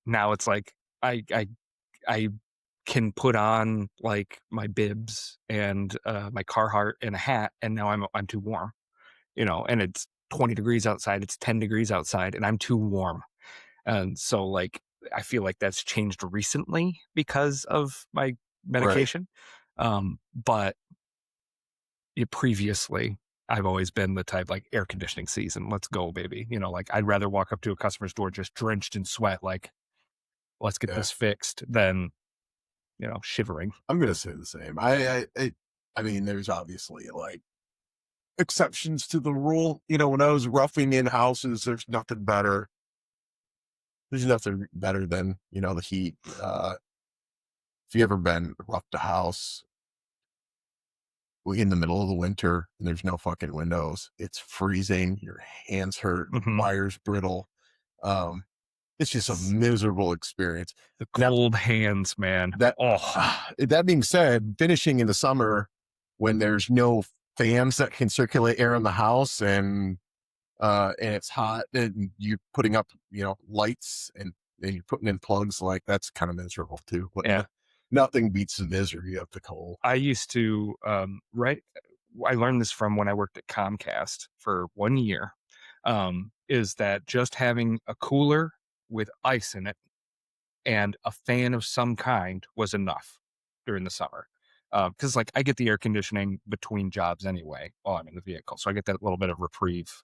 now it's like I can put on like my bibs and my Carhartt and a hat, and now I'm too warm, and it's 20 degrees outside, it's 10 degrees outside, and I'm too warm. And so, like, I feel like that's changed recently because of my Right. medication. But previously, I've always been the type like air conditioning season. Let's go, baby. Like I'd rather walk up to a customer's door just drenched in sweat, like, let's get Yeah. this fixed than, shivering. I'm gonna say the same. I mean, there's obviously like exceptions to the rule. When I was roughing in houses, there's nothing better. There's nothing better than the heat. If you ever been roughed a house in the middle of the winter and there's no fucking windows, it's freezing. Your hands hurt, Hmm. wires brittle. Um, it's just a miserable experience. The Now cold hands, man. that Oh, that being said, finishing in the summer when there's no fans that can circulate air in the house and it's hot and you putting up lights and you're putting in plugs, like that's kind of miserable too. But yeah. nothing beats the misery of the cold. I used to, right. I learned this from when I worked at Comcast for 1 year. Is that just having a cooler with ice in it and a fan of some kind was enough during the summer. Because like I get the air conditioning between jobs anyway while I'm in the vehicle, so I get that little bit of reprieve.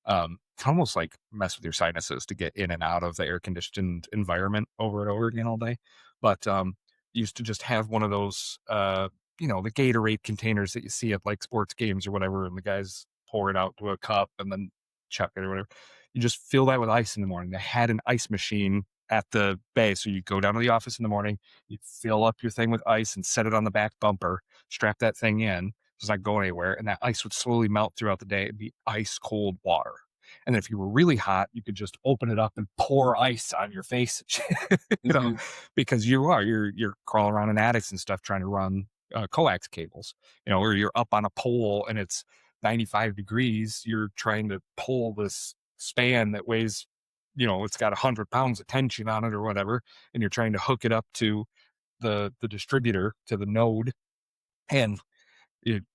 Can almost like mess with your sinuses to get in and out of the air conditioned environment over and over again all day. But used to just have one of those, the Gatorade containers that you see at like sports games or whatever, and the guys pour it out to a cup and then chuck it or whatever. You just fill that with ice in the morning. They had an ice machine at the bay. So you go down to the office in the morning, you fill up your thing with ice and set it on the back bumper, strap that thing in. It's not going anywhere. And that ice would slowly melt throughout the day. It'd be ice cold water. And then if you were really hot, you could just open it up and pour ice on your face, Mhm. because you're crawling around in attics and stuff trying to run coax cables, or you're up on a pole and it's 95 degrees. You're trying to pull this span that weighs, it's got 100 pounds of tension on it or whatever. And you're trying to hook it up to the distributor, to the node. And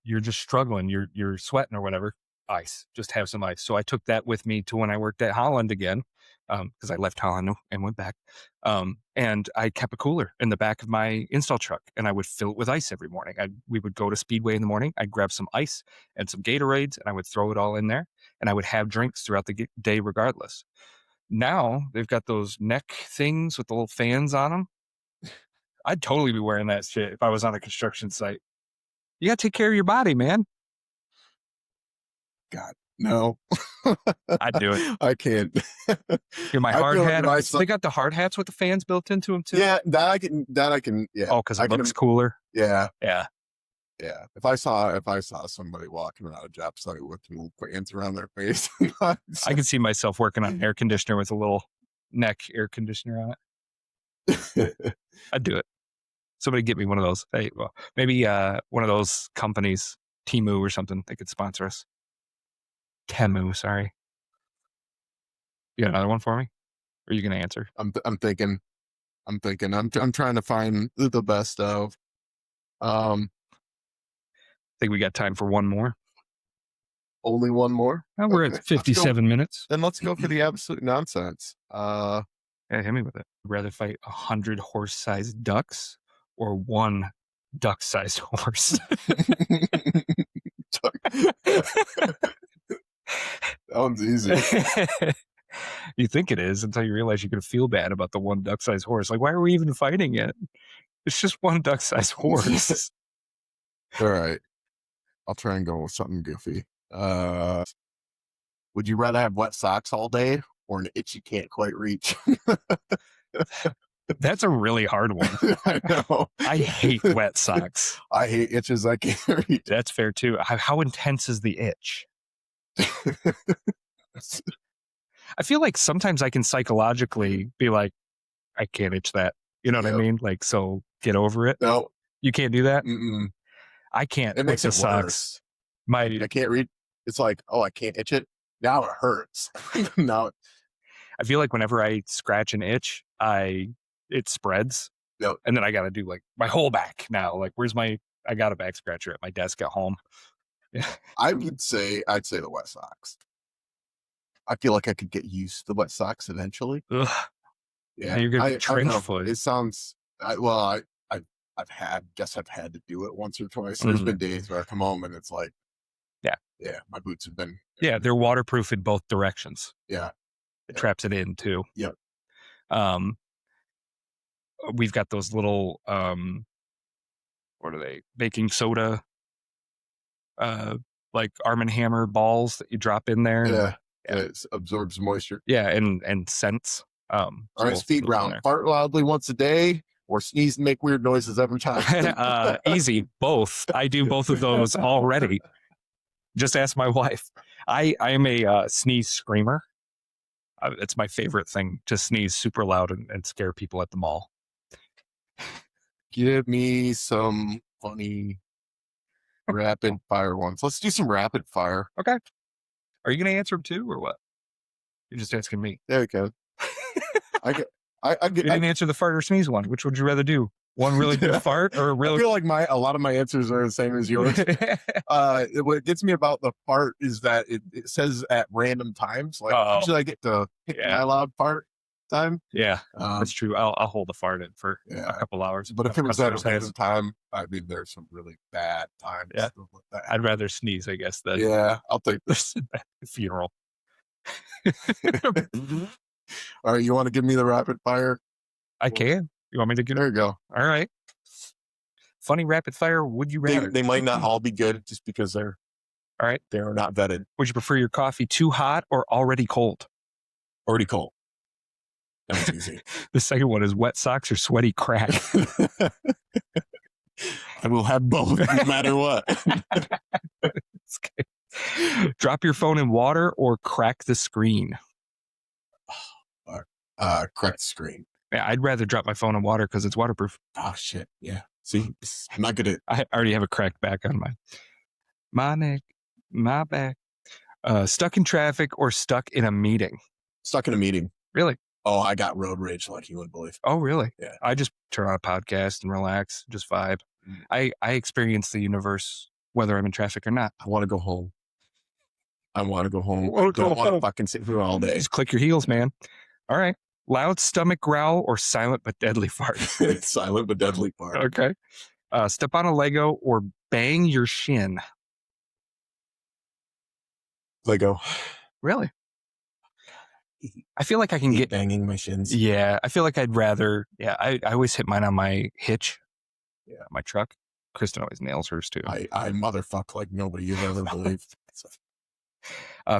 you're just struggling, you're sweating or whatever, ice, just have some ice. So I took that with me to when I worked at Holland again, because I left Holland and went back. And I kept a cooler in the back of my install truck, and I would fill it with ice every morning. We would go to Speedway in the morning. I'd grab some ice and some Gatorades, and I would throw it all in there, and I would have drinks throughout the day regardless. Now they've got those neck things with the little fans on them. I'd totally be wearing that shit if I was on a construction site. You got to take care of your body, man. God, no. I'd do it. I can't. My hard hat. They got the hard hats with the fans built into them too. Yeah, that I can. Yeah. Oh, because it looks cooler. Yeah. Yeah. Yeah. If I saw somebody walking around a job site with little fans around their face, I can see myself working on an air conditioner with a little neck air conditioner on it. I'd do it. Somebody get me one of those. Hey, well, maybe one of those companies, Temu or something, they could sponsor us. Temu, sorry. You got another one for me? Or are you going to answer? I'm thinking. I'm trying to find the best of. I think we got time for one more. Only one more? Well, we're at 57 minutes. Then let's go for the absolute nonsense. Yeah, hit me with it. I'd rather fight 100 horse-sized ducks or one duck-sized horse. That one's easy. You think it is until you realize you're going to feel bad about the one duck-sized horse. Like, why are we even fighting it? It's just one duck-sized horse. All right. I'll try and go with something goofy. Would you rather have wet socks all day or an itch you can't quite reach? That's a really hard one. I know. I hate wet socks. I hate itches I can't reach. That's fair too. How intense is the itch? I feel like sometimes I can psychologically be like, I can't itch that. You know what I mean? Like, so get over it. No. You can't do that? Mm-mm. I can't. It makes it socks. Worse. I can't read. It's like, oh, I can't itch it. Now it hurts. Now I feel like whenever I scratch an itch, it spreads. Yep. And then I got to do like my whole back now. Like, I got a back scratcher at my desk at home. Yeah. I'd say the wet socks. I feel like I could get used to the wet socks eventually. Ugh. Yeah. You're going to trench foot. It sounds, I've had to do it once or twice. There's been days where I come home and it's like, yeah, my boots have been. Yeah, they're waterproof in both directions. Yeah. It traps it in too. Yep. We've got those little, what are they? Baking soda, like Arm & Hammer balls that you drop in there. Yeah. It absorbs moisture. Yeah, and scents. All right, speed round. Fart loudly once a day or sneeze and make weird noises every time. Easy, both. I do both of those already. Just ask my wife. I am a sneeze screamer. It's my favorite thing to sneeze super loud and scare people at the mall. Give me some funny rapid fire ones. Let's do some rapid fire. Okay. Are you going to answer them too, or what? You're just asking me. There we go. You didn't answer the fart or sneeze one. Which would you rather do? One really good fart or a really? I feel like a lot of my answers are the same as yours. What gets me about the fart is that it says at random times. Like usually I get to pick my loud fart time. Yeah, that's true. I'll hold the fart in for a couple hours. But if it was at a random time, I mean, there's some really bad times. Yeah, I'd rather sneeze, I guess. Than I'll take this funeral. All right, you want to give me the rapid fire? I can. You want me to get There you go. All right. Funny rapid fire. Would you rather? They might not all be good just because they're all right. They are not vetted. Would you prefer your coffee too hot or already cold? Already cold. That was easy. The second one is wet socks or sweaty crack. I will have both no matter what. Drop your phone in water or crack the screen. Crack the screen. Yeah, I'd rather drop my phone in water because it's waterproof. Oh shit! Yeah. See, I'm not good at. I already have a cracked back on my neck, my back. Stuck in traffic or stuck in a meeting. Stuck in a meeting. Really? Oh, I got road rage like you wouldn't believe. Oh, really? Yeah. I just turn on a podcast and relax, just vibe. I experience the universe whether I'm in traffic or not. I want to go home. I want to go home. Wanna I don't go want to home. fucking sit here all day. Just click your heels, man. All right. Loud stomach growl or silent but deadly fart. Silent but deadly fart. Okay. Step on a Lego or bang your shin. Lego. Really? I feel like I can get banging my shins. Yeah, I feel like I'd rather. Yeah, I always hit mine on my hitch. Yeah, my truck. Kristen always nails hers too. I motherfuck like nobody you've ever believed.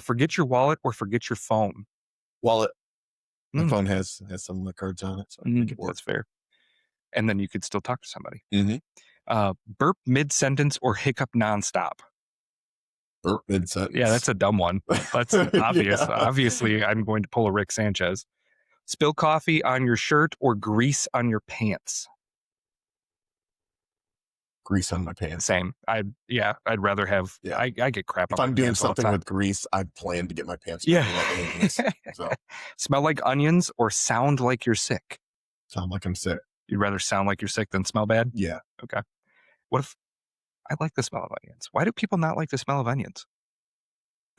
Forget your wallet or forget your phone. Wallet. My phone has some of the cards on it, so I think it works. That's fair. And then you could still talk to somebody. Mm-hmm. Burp mid-sentence or hiccup nonstop. Burp mid-sentence. Yeah, that's a dumb one. That's obvious. Yeah. Obviously, I'm going to pull a Rick Sanchez. Spill coffee on your shirt or grease on your pants. Grease on my pants. Same. I'd rather have. Yeah. I get crap. If I'm doing something with grease, I plan to get my pants. Yeah. So. Smell like onions or sound like you're sick. Sound like I'm sick. You'd rather sound like you're sick than smell bad? Yeah. Okay. What if I like the smell of onions? Why do people not like the smell of onions?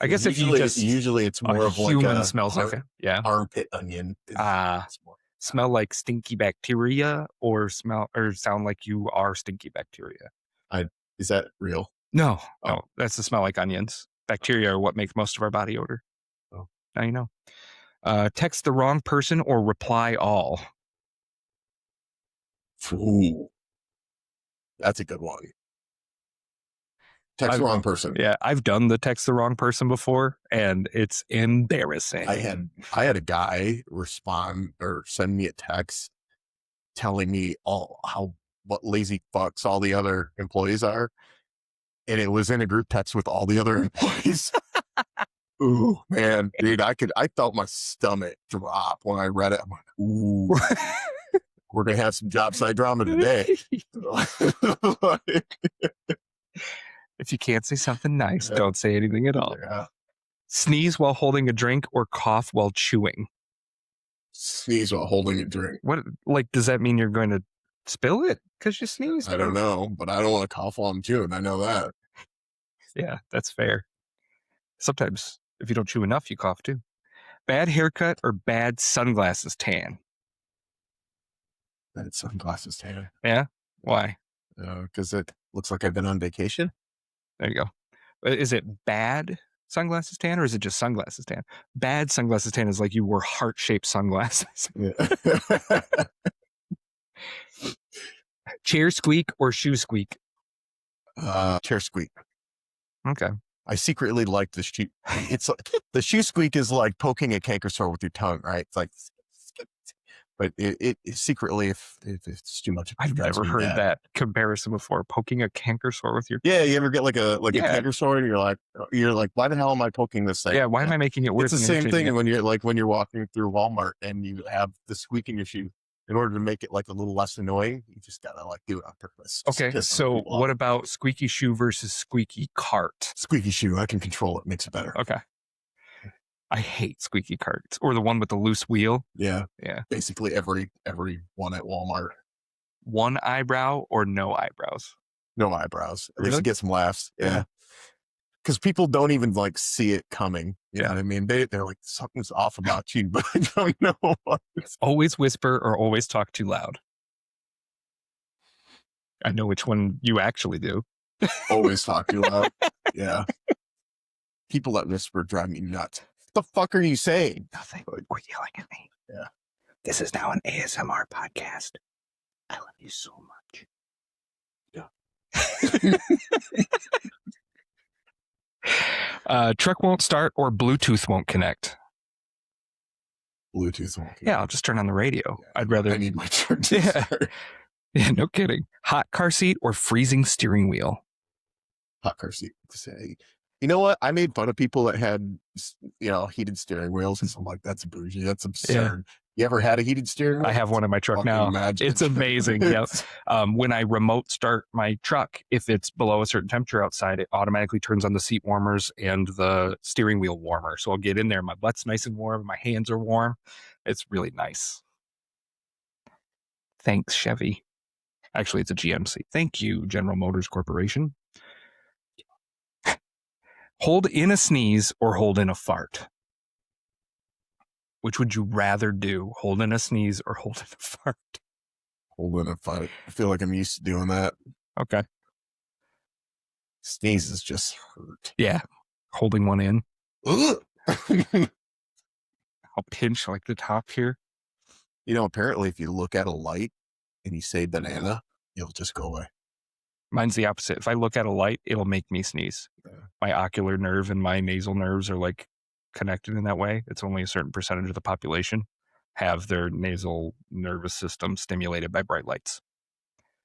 I guess usually it's more of like human smells like it. Yeah. Armpit onion. Smell like stinky bacteria or sound like you are stinky bacteria. Is that real? No, that's the smell like onions. Bacteria are what make most of our body odor. Oh, now you know. Text the wrong person or reply all. Ooh, that's a good one. Text the wrong person. Yeah, I've done the text the wrong person before, and it's embarrassing. I had a guy respond or send me a text telling me what lazy fucks all the other employees are, and it was in a group text with all the other employees. Ooh, man, dude, I felt my stomach drop when I read it. I'm like, ooh, we're gonna have some job site drama today. If you can't say something nice, don't say anything at all. Yeah. Sneeze while holding a drink or cough while chewing. Sneeze while holding a drink. What? Like, does that mean you're going to spill it because you sneezed? I don't know, but I don't want to cough while I'm chewing. I know that. Yeah, that's fair. Sometimes if you don't chew enough, you cough too. Bad haircut or bad sunglasses tan? Bad sunglasses tan. Yeah? Why? Because it looks like I've been on vacation. There you go. Is it bad sunglasses tan or is it just sunglasses tan? Bad sunglasses tan is like you wore heart-shaped sunglasses. Yeah. Chair squeak or shoe squeak? Chair squeak. Okay. I secretly like the shoe. It's like, the shoe squeak is like poking a canker sore with your tongue, right? It's like, but it secretly, if it's too much, I've never heard that comparison before. Poking a canker sore with your you ever get like a canker sore and you're like, why the hell am I poking this thing? Yeah, why am I making it worse? It's the same thing when you're walking through Walmart and you have the squeak in your shoe. In order to make it like a little less annoying, you just gotta like do it on purpose. Okay, so what about squeaky shoe versus squeaky cart? Squeaky shoe, I can control it, makes it better. Okay. I hate squeaky carts or the one with the loose wheel. Yeah. Yeah. Basically every one at Walmart. One eyebrow or no eyebrows? No eyebrows. At Really? least get some laughs. Yeah. Because people don't even like see it coming. You know what I mean? They're like, something's off about you, but I don't know what. Always whisper or always talk too loud. I know which one you actually do. Always talk too loud. Yeah. People that whisper drive me nuts. What the fuck are you saying? Nothing. Or yelling at me. Yeah. This is now an ASMR podcast. I love you so much. Yeah. Truck won't start or Bluetooth won't connect. Bluetooth won't connect. Yeah, I'll just turn on the radio. Yeah, I'd rather. I need my truck to start. Yeah, no kidding. Hot car seat or freezing steering wheel? Hot car seat. Say, you know what? I made fun of people that had, heated steering wheels. And I'm like, that's bougie. That's absurd. Yeah. You ever had a heated steering wheel? I have one in my truck now. Imagine. It's amazing. Yeah. When I remote start my truck, if it's below a certain temperature outside, it automatically turns on the seat warmers and the steering wheel warmer. So I'll get in there. My butt's nice and warm. My hands are warm. It's really nice. Thanks, Chevy. Actually, it's a GMC. Thank you, General Motors Corporation. Hold in a sneeze or hold in a fart? Which would you rather do? Hold in a sneeze or hold in a fart? Hold in a fart. I feel like I'm used to doing that. Okay. Sneezes just hurt. Yeah. Holding one in. Ugh. I'll pinch like the top here. You know, apparently if you look at a light and you say banana, it'll just go away. Mine's the opposite. If I look at a light, it'll make me sneeze. Yeah. My ocular nerve and my nasal nerves are like connected in that way. It's only a certain percentage of the population have their nasal nervous system stimulated by bright lights.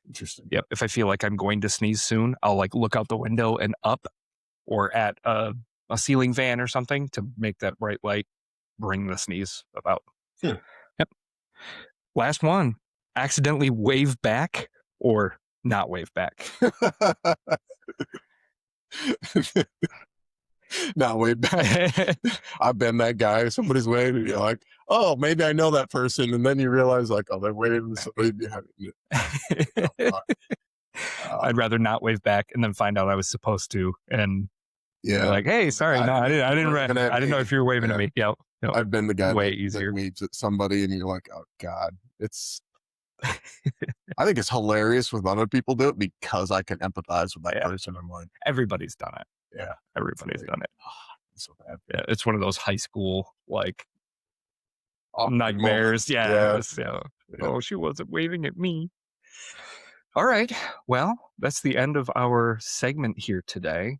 Interesting. Yep. If I feel like I'm going to sneeze soon, I'll like look out the window and up or at a ceiling fan or something to make that bright light bring the sneeze about. Yeah. Yep. Last one. Accidentally wave back or not wave back. Not way back. I've been that guy. Somebody's waving, and you're like, oh, maybe I know that person. And then you realize, like, oh, they're waving to somebody behind you. I'd rather not wave back and then find out I was supposed to. And yeah, like, hey, sorry, no, I didn't know if you were waving at me. Yep. I've been the guy way that easier. waves at somebody, and you're like, oh God, I think it's hilarious when other people do it because I can empathize with that person. I'm like, everybody's done it. Yeah, everybody's done it. It's so bad. Yeah, it's one of those high school like nightmares. Yeah. Oh, she wasn't waving at me. All right. Well, that's the end of our segment here today.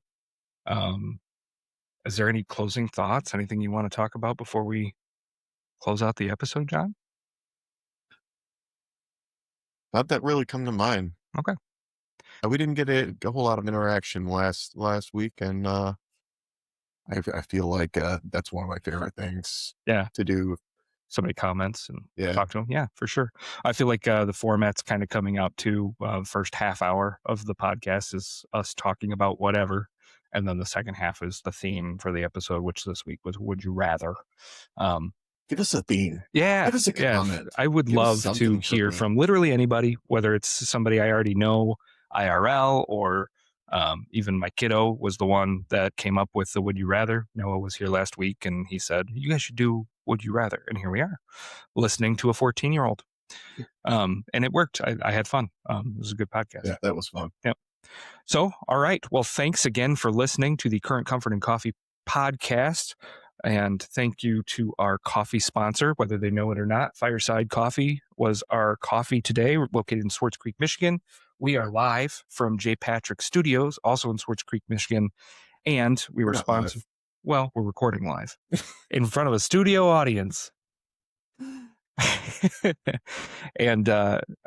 Is there any closing thoughts? Anything you want to talk about before we close out the episode, John? Not that really come to mind. Okay. We didn't get a whole lot of interaction last week, and I feel like that's one of my favorite things. Yeah. To do. Somebody comments and talk to them. Yeah, for sure. I feel like the format's kind of coming out too. First half hour of the podcast is us talking about whatever. And then the second half is the theme for the episode, which this week was Would You Rather? Give us a theme. Yeah. Give us a comment. I would love to hear from literally anybody, whether it's somebody I already know, IRL, or even my kiddo was the one that came up with the Would You Rather. Noah was here last week and he said, you guys should do Would You Rather? And here we are, listening to a 14-year-old. And it worked. I had fun. It was a good podcast. Yeah, that was fun. Yep. So, all right. Well, thanks again for listening to the Current Comfort and Coffee podcast. And thank you to our coffee sponsor, whether they know it or not. Fireside Coffee was our coffee today. We're located in Swartz Creek, Michigan. We are live from J. Patrick Studios, also in Swartz Creek, Michigan. And we were sponsored. Well, we're recording live in front of a studio audience. And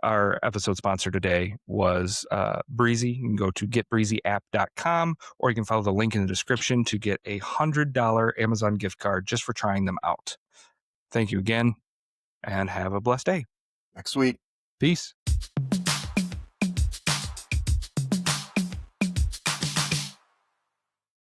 our episode sponsor today was Breezy. You can go to getbreezyapp.com, or you can follow the link in the description to get a $100 Amazon gift card just for trying them out. Thank you again, and have a blessed day. Next week. Peace.